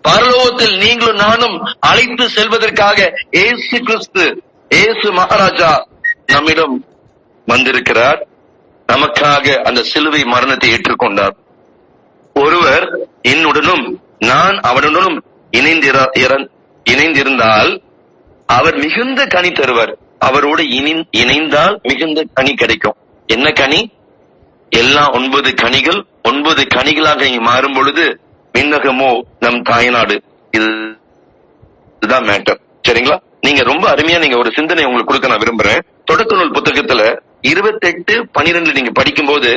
பரலோகத்தில் நீங்களும் நானும் அழைத்து செல்வதற்காக இயேசு கிறிஸ்து, இயேசு மகாராஜா நம்மிடம் வந்திருக்கிறார். நமக்காக அந்த சிலுவை மரணத்தை ஏற்றுக்கொண்டார். ஒருவர் என்னுடனும் நான் அவனுடனும் இணைந்திருந்தால் அவர் மிகுந்த கனி தருவார். அவரோடு இணைந்தால் மிகுந்த கனி கிடைக்கும். என்ன கனி? எல்லா 9 கனிகள் 9 கனிகளாக மாறும் பொழுது விண்ணகமோ நம் தாய்நாடு. இதுதான் மேட்டர். சரிங்களா? நீங்க ரொம்ப அருமையா நீங்க ஒரு சிந்தனை உங்களுக்கு கொடுக்க நான் விரும்புறேன். தொடக்க நூல் புத்தகத்துல 28:12 நீங்க படிக்கும் போது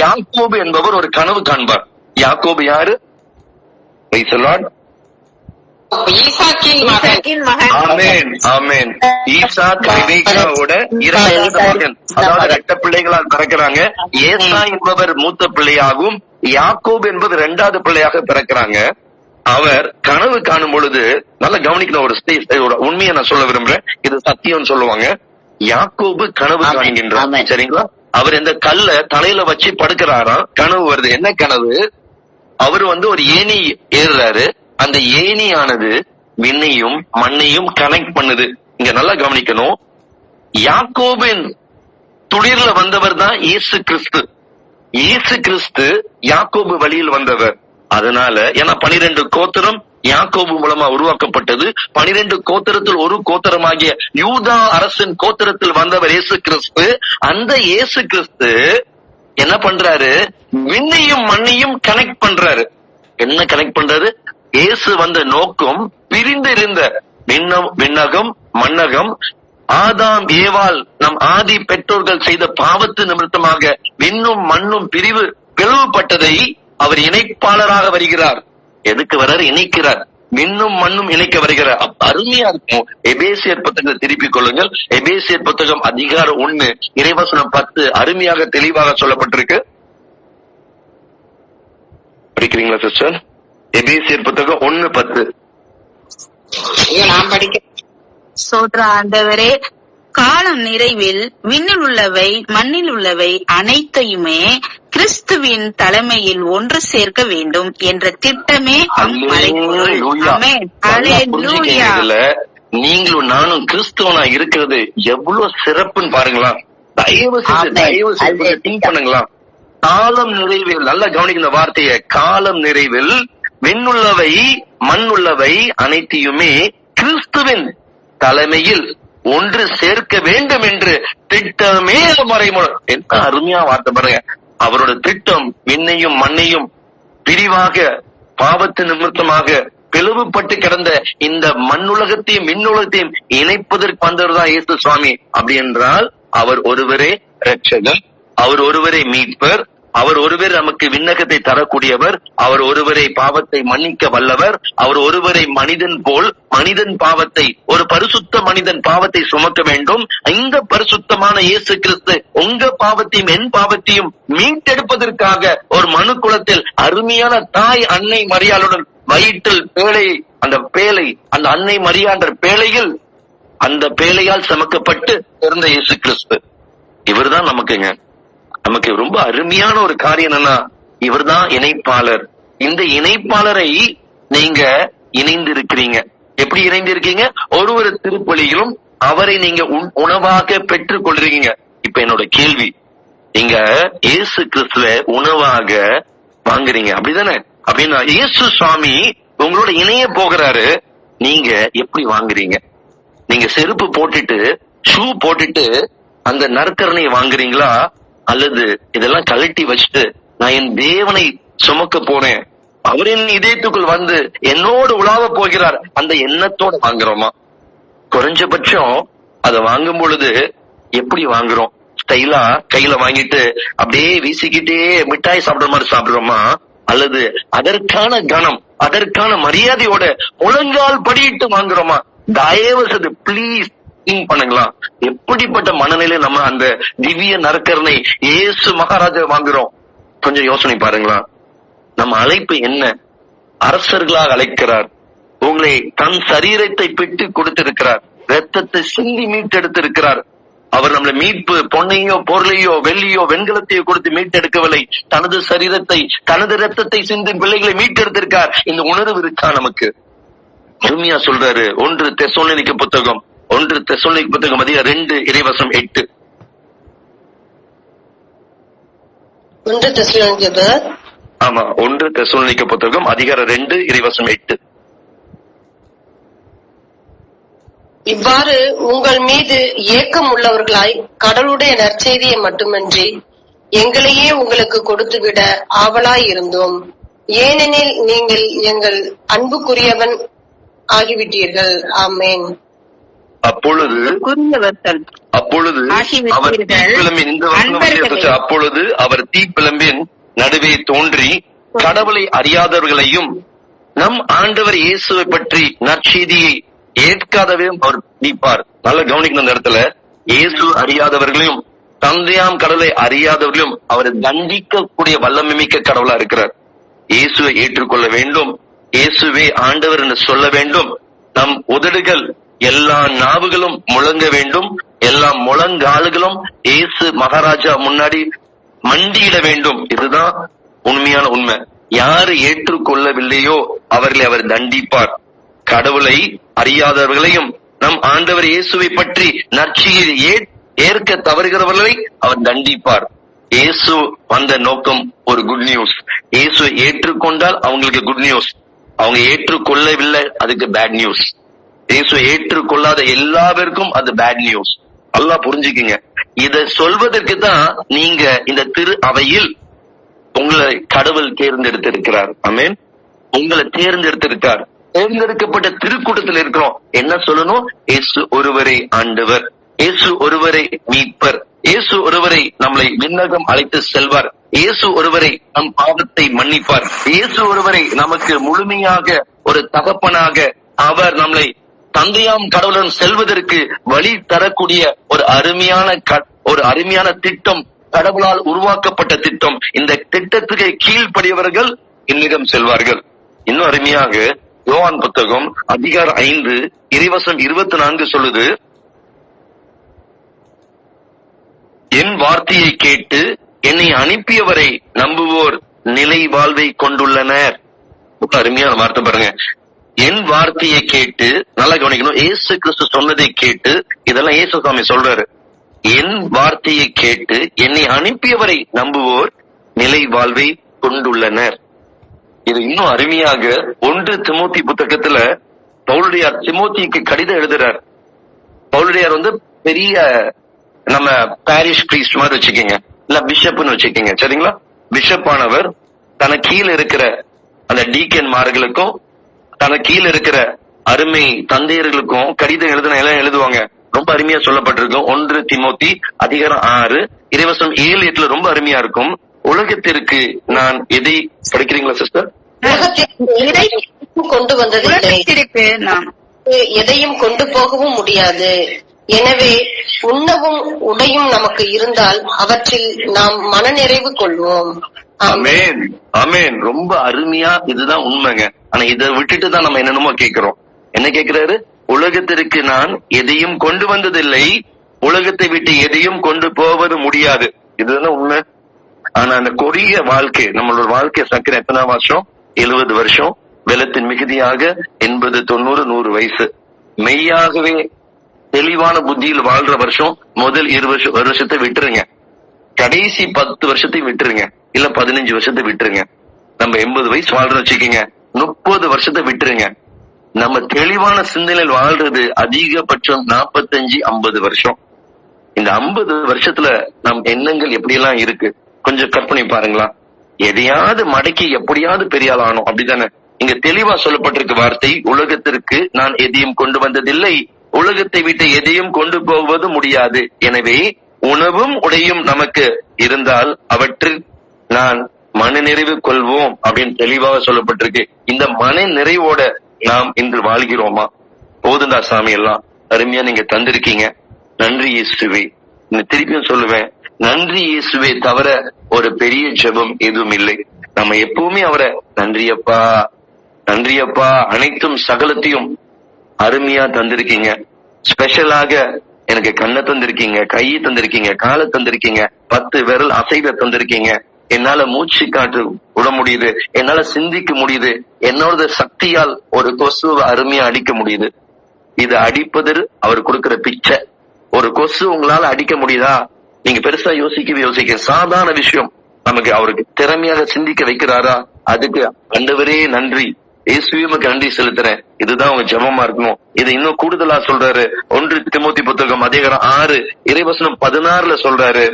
யாக்கோபு என்பவர் ஒரு கனவு காண்பார். யாக்கோபு யாரு? ஈசாக்கின் மகன். ஆமென், ஆமென். ஈசாக் ரெபேக்காவோட 2வது மகன், அதாவது 2 பிள்ளைகளால் பிறக்கிறாங்க. ஏசா என்பவர் மூத்த பிள்ளையாகவும் யாக்கோபு என்பது 2வது பிள்ளையாக பிறக்கிறாங்க. அவர் கனவு காணும் பொழுது நல்லா கவனிக்கணும். ஒரு உண்மையை நான் சொல்ல விரும்புறேன், இது சத்தியம் சொல்லுவாங்க. யாக்கோபு கனவு காண்கின்றார். சரிங்களா? அவர் இந்த கல்ல தலையில வச்சு படுக்கிறாராம். கனவு வருது. என்ன கனவு? அவரு ஒரு ஏணி ஏறுறாரு. அந்த ஏணியானது விண்ணையும் மண்ணையும் கனெக்ட் பண்ணுது. இங்க நல்லா கவனிக்கணும். யாக்கோபின் துளிர்ல வந்தவர் தான் இயேசு கிறிஸ்து. இயேசு கிறிஸ்து யாக்கோபு வழியில் வந்தவர். அதனால ஏன்னா 12 கோத்திரம் யாக்கோபு மூலமா உருவாக்கப்பட்டது. 12 கோத்திரத்தில் ஒரு கோத்திரமாகிய யூதா அரசின் கோத்திரத்தில் வந்தவர் இயேசு கிறிஸ்து. அந்த இயேசு கிறிஸ்து என்ன பண்றாரு? விண்ணையும் மண்ணையும் கனெக்ட் பண்றாரு. என்ன கனெக்ட் பண்றாரு? இயேசு வந்த நோக்கம் பிரிந்து இருந்த விண்ணகம் மண்ணகம், ஆதாம் ஏவாள் நம் ஆதி பெற்றோர்கள் செய்த பாவத்து நிமித்தமாக விண்ணும் மண்ணும் பிளவுபட்டதை அவர் இணைப்பாளராக வருகிறார். எதுக்கு வர்றாரு? இணைக்கிறார். விண்ணும் மண்ணும் இணைக்க வருகிறார். அருமையா இருக்கும். எபேசியர் புத்தகத்தை திருப்பிக் கொள்ளுங்கள். எபேசியர் புத்தகம் அதிகாரம் 1 இறைவசனம் 10 அருமையாக தெளிவாக சொல்லப்பட்டிருக்கு. படிக்கிறீங்களா சிஸ்டர்? எபேசியர் புத்தகம் 1:10. நான் படிக்க சோத்ர ஆண்டவரே, காலம் நிறைவில் விண்ணில் உள்ளவை மண்ணில் உள்ளவை அனைத்தையுமே கிறிஸ்துவின் தலைமையில் ஒன்று சேர்க்க வேண்டும் என்ற திட்டமே நீங்களும் நானும் கிறிஸ்துவனா இருக்கிறது எவ்வளவு சிறப்புன்னு பாருங்களா. தயவு செய்து திங்க் பண்ணுங்களா. காலம் நிறைவில், நல்லா கவனிக்கிற வார்த்தைய, காலம் நிறைவில் விண்ணுள்ளவை மண்ணுள்ளவை அனைத்தையுமே கிறிஸ்துவின் தலைமையில் ஒன்று சேர்க்க வேண்டும் என்று திட்டமே மறைமுறை. என்ன அருமையா வார்த்தை பாருங்க. அவரோட திட்டம் விண்ணையும் மண்ணையும் பிரிவாக பாவத்து நிமித்தமாக பிளவுபட்டு கிடந்த இந்த மண்ணுலகத்தையும் மின்னுலகத்தையும் இணைப்பதற்கு வந்தவர் தான் இயேசு சுவாமி. அப்படி என்றால் அவர் ஒருவரே இரட்சகர், அவர் ஒருவரே மீட்பர், அவர் ஒருவர் நமக்கு விண்ணகத்தை தரக்கூடியவர், அவர் ஒருவரை பாவத்தை மன்னிக்க வல்லவர், அவர் ஒருவரை மனிதன் போல் மனிதன் பாவத்தை, ஒரு பரிசுத்த மனிதன் பாவத்தை சுமக்க வேண்டும். இந்த பரிசுத்தமான இயேசு கிறிஸ்து உங்க பாவத்தையும் என் பாவத்தையும் மீட்டெடுப்பதற்காக ஒரு மனு குலத்தில் அருமையான தாய் அன்னை மரியாளுடன் வயிற்றில் பேழை, அந்த பேழை, அந்த அன்னை மரியான்ற பேழையில், அந்த பேழையால் சமக்கப்பட்டு பிறந்த இயேசு கிறிஸ்து இவர்தான் நமக்கு ரொம்ப அருமையான ஒரு காரியம் என்னன்னா, இவர்தான் இணைப்பாளர். இந்த இணைப்பாளரை நீங்க இணைந்து இருக்கிறீங்க. எப்படி இணைந்து இருக்கீங்க? ஒரு திருப்பலியிலும் அவரை நீங்க உணவாக பெற்றுக் கொள்றீங்க. இப்ப என்னோட கேள்வி, நீங்க இயேசு கிறிஸ்துவ உணவாக வாங்குறீங்க, அப்படிதானே? அப்படின்னா இயேசு சுவாமி உங்களோட இணைய போகிறாரு, நீங்க எப்படி வாங்குறீங்க? நீங்க செருப்பு போட்டுட்டு, ஷூ போட்டுட்டு அந்த நற்கரனை வாங்குறீங்களா, அல்லது இதெல்லாம் கழட்டி வச்சுட்டு நான் என் தேவனை சுமக்க போறேன், அவர் என் இதயத்துக்குள் வந்து என்னோடு உலாவ போகிறார், அந்த எண்ணத்தோட வாங்குறோமா? குறைஞ்சபட்சம் அதை வாங்கும் பொழுது எப்படி வாங்குறோம்? ஸ்டைலா கையில வாங்கிட்டு அப்படியே வீசிக்கிட்டே மிட்டாய் சாப்பிடுற மாதிரி சாப்பிடுறோமா, அல்லது அதற்கான கனம், அதற்கான மரியாதையோட முழங்கால் படியிட்டு வாங்குறோமா? தயவு செய்து பிளீஸ் திங்க் பண்ணுங்களா, எப்படிப்பட்ட மனநிலை நம்ம அந்த திவ்ய நற்கரனை இயேசு மகாராஜா வாங்குறோம்? கொஞ்சம் யோசனை பாருங்களா. நம்ம அழைப்பு என்ன? அரசர்களாக அழைக்கிறார். உங்களை தன் சரீரத்தை பெற்று கொடுத்திருக்கிறார், ரத்தத்தை சிந்தி மீட்டெடுத்திருக்கிறார். அவர் நம்மளை மீட்பு பொன்னையோ பொருளையோ வெள்ளியோ வெண்கலத்தையோ கொடுத்து மீட்டெடுக்கவில்லை, தனது சரீரத்தை, தனது ரத்தத்தை சிந்தி பிள்ளைகளை மீட்டெடுத்திருக்கார். இந்த உணர்வு இருக்கா நமக்கு? அருமையா சொல்றாரு 1 தெசலோனிக்க புத்தகம், 1 தெசலோனிக்க புத்தகம் அதிகாரம் 2 இறைவசனம் 8. 1 தெசலோனிக்க, ஆமா, 1 தெசலோனிக்க புத்தகம் அதிகாரம் 2 இறைவசனம் 8. இவ்வாறு உங்கள் மீது ஏக்கம் உள்ளவர்களாய் கடவுளுடைய நற்செய்தியை மட்டுமின்றி எங்களையே உங்களுக்கு கொடுத்துவிட ஆவலாய் இருந்தோம். ஏனெனில் நீங்கள் எங்கள் அன்புக்குரியவன் ஆகிவிட்டீர்கள். ஆமேன். அப்பொழுது அவர் தீப்பிழம்பின் நடுவே தோன்றி கடவுளை அறியாதவர்களையும் நம் ஆண்டவர் இயேசுவை பற்றி நற்செய்தியை ஏற்காதவையும் அவர் தண்டிப்பார். நல்ல கவனிக்கணும் இந்த இடத்துல. இயேசு அறியாதவர்களையும் தந்தையாம் கடவுளை அறியாதவர்களையும் அவர் தண்டிக்கக்கூடிய வல்லமை மிக்க கடவுளா இருக்கிறார். இயேசுவை ஏற்றுக்கொள்ள வேண்டும், இயேசுவே ஆண்டவர் என்று சொல்ல வேண்டும். நம் உதடுகள், எல்லா நாவுகளும் முழங்க வேண்டும், எல்லா முழங்கால்களும் இயேசு மகாராஜா முன்னாடி மண்டியிட வேண்டும். இதுதான் உண்மையான உண்மை. யாரு ஏற்றுக்கொள்ளவில்லையோ அவர்களை அவர் தண்டிப்பார். கடவுளை அறியாதவர்களையும் நம் ஆண்டவர் இயேசுவை பற்றி நற்செய்தியை ஏற்க தவறுகிறவர்களை அவர் தண்டிப்பார். இயேசு வந்த நோக்கம் ஒரு குட் நியூஸ். இயேசு ஏற்றுக்கொண்டால் அவங்களுக்கு குட் நியூஸ், அவங்க ஏற்றுக்கொள்ளவில்லை அதுக்கு பேட் நியூஸ். இயேசு ஏற்றுக்கொள்ளாத எல்லாருக்கும் அது பேட் நியூஸ். நல்லா புரிஞ்சுக்குங்க. இதை சொல்வதற்கு தான் நீங்க இந்த திரு அவையில் உங்களை கடவுள் தேர்ந்தெடுத்திருக்கிறார். ஆமென். உங்களை தேர்ந்தெடுத்திருக்கார். தேர்ந்தெடுக்கப்பட்ட திருக்கூட்டத்தில் இருக்கிறோம். என்ன சொல்லணும்? இயேசு ஒருவரை ஆண்டவர், இயேசு ஒருவரை மீட்பர், இயேசு ஒருவரை நம்மளை விண்ணகம் அழைத்து செல்வார், இயேசு ஒருவரை நம் பாவத்தை மன்னிப்பார், இயேசு ஒருவரை நமக்கு முழுமையாக ஒரு தகப்பனாக அவர் நம்மளை தந்தையாம் கடவுளுடன் செல்வதற்கு வழி தரக்கூடிய ஒரு அருமையான திட்டம், கடவுளால் உருவாக்கப்பட்ட திட்டம். இந்த திட்டத்துக்கு கீழ்ப்படியவர்கள் இன்னிடம் செல்வார்கள். இன்னும் அருமையாக யோவான் புத்தகம் அதிகாரம் 5 இறைவசனம் 24 சொல்லுது, என் வார்த்தையை கேட்டு என்னை அனுப்பியவரை நம்புவோர் நிலை வாழ்வை கொண்டுள்ளனர். அருமையான வார்த்தை பாருங்க. என் வார்த்தையை கேட்டு, நல்லா கவனிக்கணும், இயேசு கிறிஸ்து சொன்னதை கேட்டு, இதெல்லாம் இயேசு சாமி சொல்றாரு. என் வார்த்தையை கேட்டு என்னை அனுப்பியவரை நம்புவோர் நிலை வாழ்வை கொண்டுள்ளனர். இது இன்னும் அருமையாக 1 திமோத்தி புத்தகத்துல பவுலடியார் திமோத்திக்கு கடிதம் எழுதுறார். பவுலடியார் பெரிய நம்ம பாரிஷ் பிரீஸ்ட் மாதிரி வச்சுக்கீங்க, இல்ல பிஷப்னு வச்சுக்கீங்க, சரிங்களா? பிஷப் ஆனவர் தனக்கு கீழே இருக்கிற அந்த டீக்கன்மார்களுக்கும் தனக்கு கீழே இருக்கிற அருமை தந்தையர்களுக்கும் கடிதம் எல்லாம் எழுதுவாங்க. ரொம்ப அருமையா சொல்லப்பட்டிருக்கும். 1 தீமோத்தி அதிகாரம் 6 இறைவசனம் 7-8 ரொம்ப அருமையா இருக்கும். உலகத்திற்கு நான் எதை படிக்கிறீங்களா சிஸ்டர்? கொண்டு வந்ததில்லை, நாம் எதையும் கொண்டு போகவும் முடியாது. எனவே உண்ணவும் உடையும் நமக்கு இருந்தால் அவற்றில் நாம் மனநிறைவு கொள்வோம். ஆமென், ஆமென். ரொம்ப அருமையா, இதுதான் உண்மைங்க. ஆனா இதை விட்டுட்டு தான் நம்ம என்னென்னமோ கேட்கிறோம். என்ன கேட்கிறாரு? உலகத்திற்கு நான் எதையும் கொண்டு வந்ததில்லை, உலகத்தை விட்டு எதையும் கொண்டு போவது முடியாது. இதுதான் உண்மை. ஆனா அந்த கொடிய வாழ்க்கை, நம்மளோட வாழ்க்கை சக்கரை எத்தனை வருஷம்? 70 வருஷம். வெள்ளத்தின் மிகுதியாக 80, 90, 100 வயசு. மெய்யாகவே தெளிவான புத்தியில் வாழ்ற வருஷம் முதல் 20 வருஷத்தை விட்டுருங்க. கடைசி 10 வருஷத்தை விட்டுருங்க, இல்ல 15 வருஷத்தை விட்டுருங்க. நம்ம 80 வயசு வாழ்றோம் வச்சுக்கோங்க, 30 வருஷத்தை விட்டுருங்க. நம்ம தெளிவான சிந்தனையில் வாழ்றது அதிகபட்சம் 45, 50 வருஷம். இந்த 50 வருஷத்துல நம் எண்ணங்கள் எப்படியெல்லாம் இருக்கு கொஞ்சம் கற்பனை பாருங்களா. எதையாவது மடக்கி எப்படியாவது பெரிய ஆள் ஆனோம், அப்படித்தானே? இங்க தெளிவா சொல்லப்பட்டிருக்க வார்த்தை, உலகத்திற்கு நான் எதையும் கொண்டு வந்ததில்லை, உலகத்தை விட்டு எதையும் கொண்டு போவது முடியாது. எனவே உணவும் உடையும் நமக்கு இருந்தால் அவற்றில் நான் மன நிறைவு கொள்வோம் அப்படின்னு தெளிவாக சொல்லப்பட்டிருக்கு. இந்த மன நிறைவோட நாம் இன்று வாழ்கிறோமா? போதுண்டா சாமி, எல்லாம் அருமையா நீங்க தந்திருக்கீங்க. நன்றி இயேசுவே. திருப்பியும் சொல்லுவேன், நன்றி இயேசுவே தவிர ஒரு பெரிய ஜெபம் எதுவும் இல்லை. நம்ம எப்பவுமே அவரை நன்றியப்பா, நன்றியப்பா, அனைத்தும் சகலத்தையும் அருமையா தந்திருக்கீங்க. ஸ்பெஷலாக எனக்கு கண்ணை தந்திருக்கீங்க, கையை தந்திருக்கீங்க, காலை தந்திருக்கீங்க, 10 விரல் அசைவ தந்திருக்கீங்க. என்னால மூச்சு காற்று விட முடியுது, என்னால சிந்திக்க முடியுது, என்னோட சக்தியால் ஒரு கொசுவை அருமையா அடிக்க முடியுது. இது அடிப்பது அவர் கொடுக்கிற பிச்சை. ஒரு கொசு உங்களால அடிக்க முடியுதா? நீங்க பெருசா யோசிக்க சாதாரண விஷயம். நமக்கு அவருக்கு திறமையாக சிந்திக்க வைக்கிறாரா? அதுக்கு ஆண்டவரே நன்றி, இயேசுவுக்கு நன்றி செலுத்துறேன். இதுதான் உங்க ஜெபமா இருக்கணும். இது இன்னும் கூடுதலா சொல்றாரு. 1 தீமோத்தி புத்தகம் அதிகாரம் 6 இறைவசனம் 16 சொல்றாரு,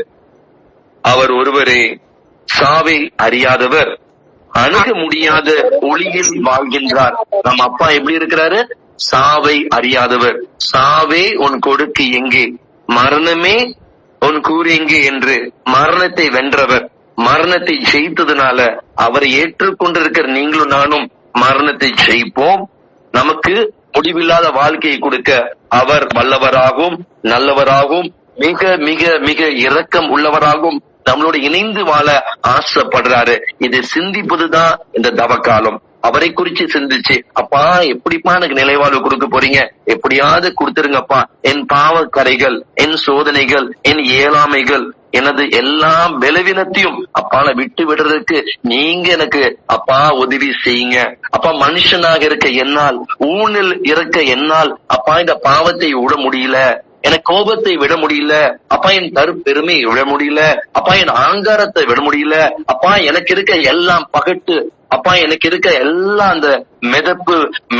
அவர் ஒருவரே சாவை அறியாதவர், அணுக முடியாத ஒளியில் வாழ்கின்றார். நம்ம அப்பா எப்படி இருக்கிறாரு? சாவை அறியாதவர். சாவே உன் கொடுக்கு எங்கே, மரணமே உன் கூறு எங்கே என்று மரணத்தை வென்றவர். மரணத்தை ஜெயித்ததுனால அவரை ஏற்றுக்கொண்டிருக்கிற நீங்களும் நானும் மரணத்தை ஜெயிப்போம். நமக்கு முடிவில்லாத வாழ்க்கையை கொடுக்க அவர் வல்லவராகவும் நல்லவராகவும் மிக மிக மிக இரக்கம் உள்ளவராகவும் நம்மளோட இணைந்து வாழ ஆசைப்படுறாரு. இதை சிந்திப்பதுதான் இந்த தவக்காலம். அவரை குறிச்சு சிந்திச்சு, அப்பா எப்படிப்பா எனக்கு நிலைவாழ்வு கொடுக்க போறீங்க, எப்படியாவது கொடுத்துருங்கப்பா. என் பாவக்கரைகள், என் சோதனைகள், என் இயலாமைகள், எனது எல்லா பலவீனத்தையும் அப்பால விட்டு விடுறதுக்கு நீங்க எனக்கு அப்பா உதவி செய்யுங்க. அப்பா மனுஷனாக இருக்க என்னால், ஊனில் இருக்க என்னால் அப்பா இந்த பாவத்தை விட முடியல, எனக்கு கோபத்தை விட முடியல, அப்பா என் பெருமையை விட முடியல, அப்பா என் ஆங்காரத்தை விட முடியல, அப்பா எனக்கு இருக்க எல்லாம் பகட்டு, அப்பா எனக்கு இருக்க எல்லா அந்த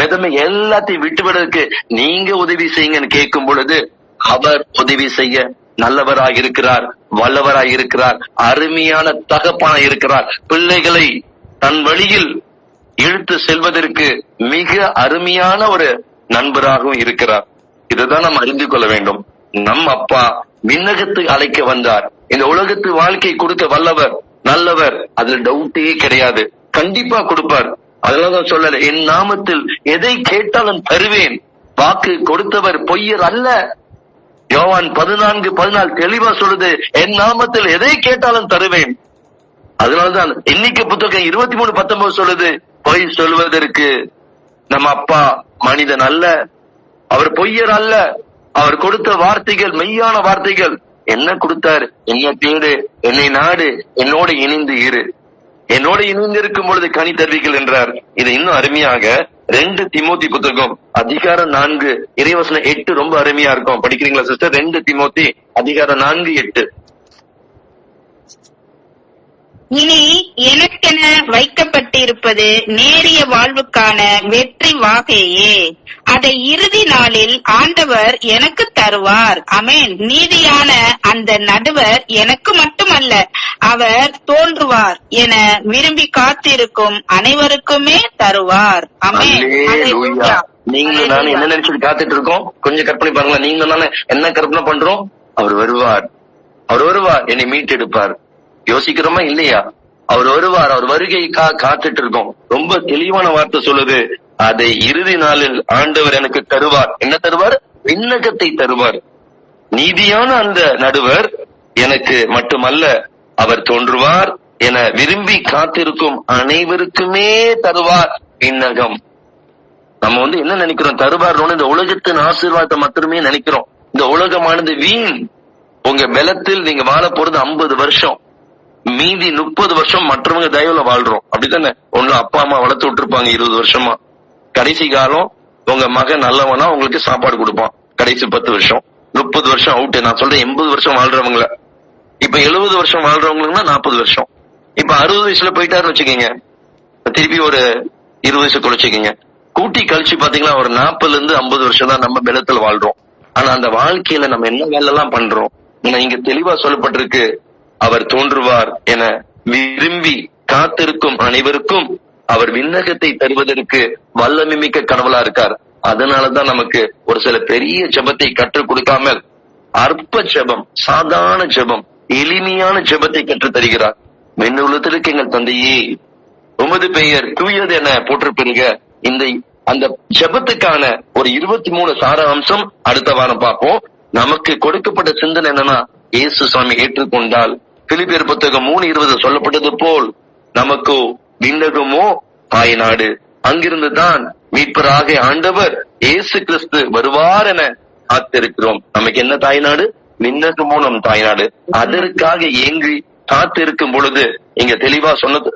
மெதமை எல்லாத்தையும் விட்டு விடுறதுக்கு நீங்க உதவி செய்யுங்கன்னு கேட்கும் பொழுது அவர் உதவி செய்ய நல்லவராக இருக்கிறார், வல்லவராக இருக்கிறார், அருமையான தகப்பனாக இருக்கிறார். பிள்ளைகளை தன் வழியில் இழுத்து செல்வதற்கு மிக அருமையான ஒரு நண்பராகவும் இருக்கிறார். இதுதான் நாம் அறிந்து கொள்ள வேண்டும். நம் அப்பா விண்ணகத்தை அழைக்க வந்தார். இந்த உலகத்து வாழ்க்கை கொடுக்க வல்லவர், நல்லவர், அதுல டவுட்டே கிடையாது. கண்டிப்பா கொடுப்பார். அதனாலதான் சொல்லல, என் நாமத்தில் எதை கேட்டாலும் தருவேன். வாக்கு கொடுத்தவர் பொய்யர் அல்ல. யோவான் 14:14 தெளிவா சொல்லுது, என் நாமத்தில் எதை கேட்டாலும் தருவேன். அதனால்தான் எண்ணிக்கை புத்தகம் 23:19 சொல்லுது, பொய் சொல்வதற்கு நம்ம அப்பா மனிதன் அல்ல, அவர் பொய்யர் அல்ல. அவர் கொடுத்த வார்த்தைகள் மெய்யான வார்த்தைகள். என்ன கொடுத்தார்? என்னை தேடு, என்னை நாடு, என்னோட இணைந்து இரு, என்னோட இணைந்து இருக்கும் பொழுது கனி தருவீர்கள் என்றார். இது இன்னும் அருமையாக 2 தீமோத்தி புத்தகம் அதிகாரம் 4 இறைவசனம் 8 ரொம்ப அருமையா இருக்கும். படிக்கிறீங்களா சிஸ்டர்? 2 தீமோத்தி அதிகாரம் 4:8. இனி எனக்கென வைக்கப்பட்டிருப்பது நேரிய வாழ்வுக்கான வெற்றி வாகையே. அதை இறுதி நாளில் ஆண்டவர் எனக்கு தருவார். ஆமென். நீதியான அந்த நடுவர் எனக்கு மட்டுமல்ல, அவர் தோன்றுவார் என விரும்பி காத்திருக்கும் அனைவருக்குமே தருவார். ஆமென். அல்லேலூயா. நீங்களும் நானும் என்ன நினைச்சிட்டு காத்துட்டு இருக்கோம்? கொஞ்சம் கற்பனை பாருங்களேன். நீங்களும் நானும் என்ன கற்பனை பண்றோம்? அவர் வருவார், அவர் வருவார், என்னை மீட்டெடுப்பார். யோசிக்கிறோமா இல்லையா? அவர் வருவார், அவர் வருகைக்காக காத்துட்டு இருக்கோம். ரொம்ப தெளிவான வார்த்தை சொல்லுது, அதை இறுதி நாளில் ஆண்டவர் எனக்கு தருவார். என்ன தருவார்? விண்ணகத்தை தருவார். நீதியான அந்த நடுவர் எனக்கு மட்டுமல்ல, அவர் தோன்றுவார் என விரும்பி காத்திருக்கும் அனைவருக்குமே தருவார் விண்ணகம். நம்ம என்ன நினைக்கிறோம்? தருவார் இந்த உலகத்தின் ஆசீர்வாதத்தை மட்டுமே நினைக்கிறோம். இந்த உலகமானது வீண். உங்க பலத்தில் நீங்க வாழ போறது 50 வருஷம், மீதி 30 வருஷம் மற்றவங்க தயவுல வாழ்றோம். அப்படித்தானே? ஒண்ணு அப்பா அம்மா வளர்த்து விட்டுருப்பாங்க 20 வருஷமா. கடைசி காலம் உங்க மகன் நல்லவனா உங்களுக்கு சாப்பாடு கொடுப்பான். கடைசி 10 வருஷம், 30 வருஷம் அவுட். நான் சொல்றேன் 80 வருஷம் வாழ்றவங்கள. இப்ப 70 வருஷம் வாழ்றவங்களுக்கு 40 வருஷம். இப்ப 60 வயசுல போயிட்டாருன்னு வச்சுக்கீங்க, திருப்பி ஒரு 20 வயசுக்குள்ள வச்சுக்கீங்க, கூட்டி கழிச்சு பாத்தீங்கன்னா ஒரு 40ல இருந்து 50 வருஷம் தான் நம்ம பலத்துல வாழ்றோம். ஆனா அந்த வாழ்க்கையில நம்ம என்ன வேலை எல்லாம் பண்றோம்? இங்க தெளிவா சொல்லப்பட்டிருக்கு, அவர் தோன்றுவார் என விரும்பி காத்திருக்கும் அனைவருக்கும் அவர் விண்ணகத்தை தருவதற்கு வல்லமை மிக்க கடவுளா இருக்கார். அதனாலதான் நமக்கு ஒரு சில பெரிய ஜெபத்தை கற்றுக் கொடுக்காமல் அற்ப ஜெபம், சாதாரண ஜெபம், எளிமையான ஜெபத்தை கற்றுத் தருகிறார். விண்ணுலகத்திற்கு எங்கள் தந்தையே, உமது பெயர் தூயது என போற்றிருப்பீங்க. இந்த அந்த ஜெபத்துக்கான ஒரு 23 சார அம்சம் அடுத்த வாரம் பார்ப்போம். நமக்கு கொடுக்கப்பட்ட சிந்தனை என்னன்னா, இயேசு சுவாமி ஏற்றுக்கொண்டால் பிலிப்பியர் புத்தகம் 3:20 சொல்லப்பட்டது போல் நமக்கு விண்ணகமோ தாய்நாடு, அங்கிருந்து தான் மீட்பராக ஆண்டவர் இயேசு கிறிஸ்து வருவார் என காத்திருக்கிறோம். நமக்கு என்ன தாய்நாடு? விண்ணகமோ நம் தாய்நாடு. அதற்காக ஏங்கி காத்திருக்கும் பொழுது இங்க தெளிவா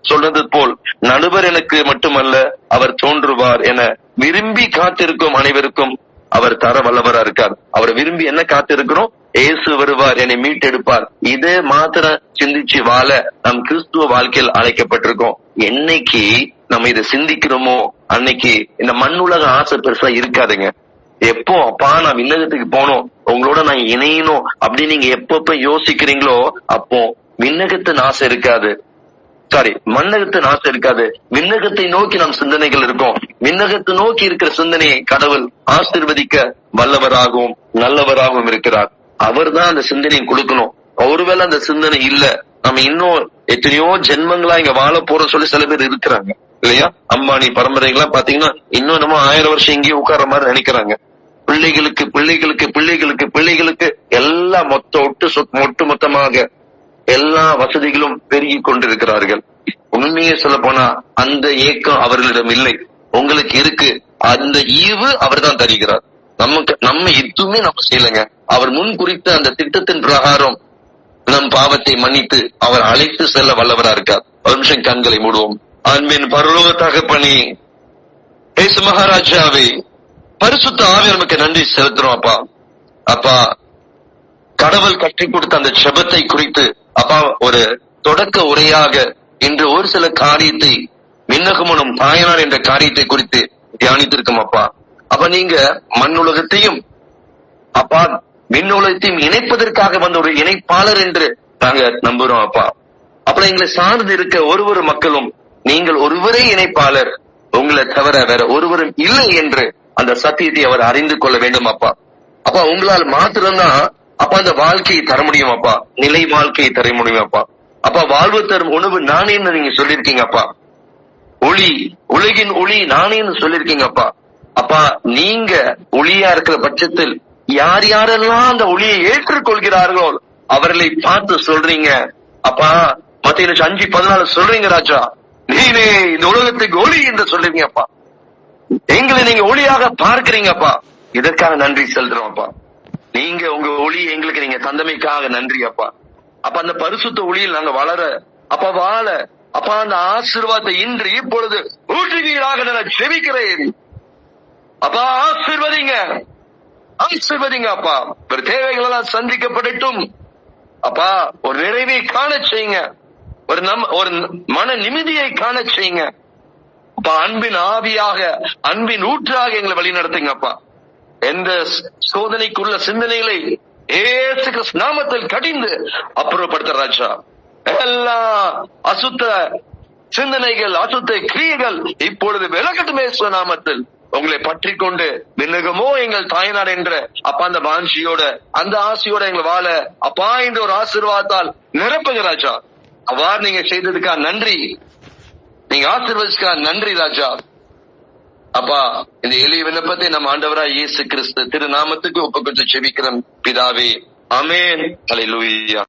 சொன்னது போல் நடுவர் எனக்கு மட்டுமல்ல, அவர் தோன்றுவார் என விரும்பி காத்திருக்கும் அனைவருக்கும் அவர் தர வல்லவரா இருக்கார். அவரை விரும்பி என்ன காத்திருக்கிறோம்? இயேசு வருவார், என்னை மீட்டெடுப்பார். இதே மாத்திரம் சிந்திச்சு வாழ நம் கிறிஸ்துவ வாழ்க்கையில் அழைக்கப்பட்டிருக்கோம். என்னைக்கு நம்ம இதை சிந்திக்கிறோமோ அன்னைக்கு இந்த மண்ணுலக ஆசை பெருசா இருக்காதுங்க. எப்போ அப்பா நான் விண்ணகத்துக்கு போனோம், உங்களோட நான் இணையணும் அப்படின்னு நீங்க எப்பப்ப யோசிக்கிறீங்களோ அப்போ விண்ணகத்தின் ஆசை இருக்காது. மண்ணகத்தின் ஆசை இருக்காது. விண்ணகத்தை நோக்கி நம் சிந்தனைகள் இருக்கும். விண்ணகத்தை நோக்கி இருக்கிற சிந்தனையை கடவுள் ஆசீர்வதிக்க வல்லவராகவும் நல்லவராகவும் இருக்கிறார். அவர் தான் அந்த சிந்தனையை கொடுக்கணும். ஒருவேளை அந்த சிந்தனை இல்ல, நம்ம இன்னும் எத்தனையோ ஜென்மங்களா இங்க வாழ போறோம் சொல்லி சில பேர் இருக்கிறாங்க இல்லையா? அம்பானி பரம்பரைகள்லாம் பாத்தீங்கன்னா இன்னும் நம்ம 1000 வருஷம் இங்கேயே உட்கார்ற மாதிரி நினைக்கிறாங்க. பிள்ளைகளுக்கு பிள்ளைகளுக்கு பிள்ளைகளுக்கு பிள்ளைகளுக்கு எல்லாம் ஒட்டு மொத்தமாக எல்லா வசதிகளும் பெருகி கொண்டிருக்கிறார்கள். உண்மையை சொல்ல போனா அந்த ஏக்கம் அவர்களிடம் இல்லை, உங்களுக்கு இருக்கு. அந்த ஈவு அவர் தான் தருகிறார். நம்ம எதுவுமே நம்ம செய்யலைங்க. அவர் முன் குறித்த அந்த திட்டத்தின் பிரகாரம் நம் பாவத்தை மன்னித்து அவர் அழைத்து செல்ல வல்லவரா இருக்கார். ஒரு நிமிஷம் கண்களை மூடுவோம். அன்பின் பரலோக தகப்பனே, இயேசு மகாராஜாவே, பரிசுத்த ஆவியானவருக்கு நமக்கு நன்றி செலுத்துறோம். அப்பா கடவுள் கற்றுக் கொடுத்த அந்த ஜெபத்தை குறித்து அப்பா ஒரு தொடக்க உரையாக இன்று ஒரு சில காரியத்தை, விண்ணகமும் தாயனார் என்ற காரியத்தை குறித்து தியானித்திருக்கோம். அப்ப நீங்க மண்ணுலகத்தையும் அப்பா விண்ணுலகத்தையும் இணைப்பதற்காக வந்த ஒரு இணைப்பாளர் என்று நாங்க நம்புறோம். அப்புறம் எங்களை சார்ந்து இருக்க ஒவ்வொரு மக்களும் நீங்கள் ஒருவரே இணைப்பாளர், உங்களை தவிர வேற ஒருவரும் இல்லை என்று அந்த சத்தியத்தை அவர் அறிந்து கொள்ள வேண்டும். அப்பா உங்களால் மாத்திரம்தான் அந்த வாழ்க்கையை தர முடியும். நிலை வாழ்க்கையை தர முடியும். வாழ்வு தரும் உணவு நானேன்னு நீங்க சொல்லிருக்கீங்க. ஒளி, உலகின் ஒளி நானேன்னு சொல்லிருக்கீங்க. நீங்க ஒளியா இருக்கிற பட்சத்தில் யார் யாரெல்லாம் அந்த ஒளியை ஏற்றுக்கொள்கிறார்களோ அவர்களை பார்த்து சொல்றீங்க. மத்திய 5:14 சொல்றீங்க, ராஜா நீனே இந்த உலகத்துக்கு ஒளி என்று சொல்றீங்க. எங்களை நீங்க ஒளியாக பார்க்கிறீங்க. இதற்காக நன்றி செலுத்துறோம். நீங்க உங்க ஒளி எங்களுக்கு நீங்க தந்தமைக்காக நன்றி. அந்த பரிசுத்த ஒளியில் நாங்க வளர வாழ அந்த ஆசீர்வாதத்தை இன்று இப்பொழுது ஊற்றுவீராக நான் ஜெபிக்கிறேன். ஆசீர்வதிங்க, ஆசீர்வதிங்க. ஒரு தேவைகள் எல்லாம் சந்திக்கப்படட்டும். ஒரு நிறைவை காண செய்யுங்க. ஒரு மன நிம்மதியை காண செய்யுங்க அப்பா. அன்பின் ஆவியாக, அன்பின் ஊற்றாக எங்களை வழி நடத்துங்கப்பா. எந்த சோதனைக்குள்ள சிந்தனைகளை இயேசு கிறிஸ்து நாமத்தில் கடிந்து அப்புறப்படுத்த ராஜா. எல்லா அசுத்த சிந்தனைகள், அசுத்த கிரியைகள் இப்பொழுது விலகட்டும் இயேசு நாமத்தில். உங்களை பற்றி கொண்டு விண்ணகமோ எங்கள் தாய்நாடு என்ற அப்பா அந்த வாஞ்சியோட, அந்த ஆசையோட எங்களை வாழ அப்பா என்ற ஒரு ஆசீர்வாதத்தால் நிரப்புங்க ராஜா. அவ்வாறு நீங்க செய்ததுக்கா நன்றி, நீங்க ஆசீர்வதிக்கா நன்றி ராஜா. அப்பா, இந்த எளிய விண்ணப்பத்தை நம்ம ஆண்டவராய் இயேசு கிறிஸ்து திருநாமத்துக்கு ஒப்புக்கொண்டு செபிக்கிறோம் பிதாவே. ஆமென். அல்லேலூயா.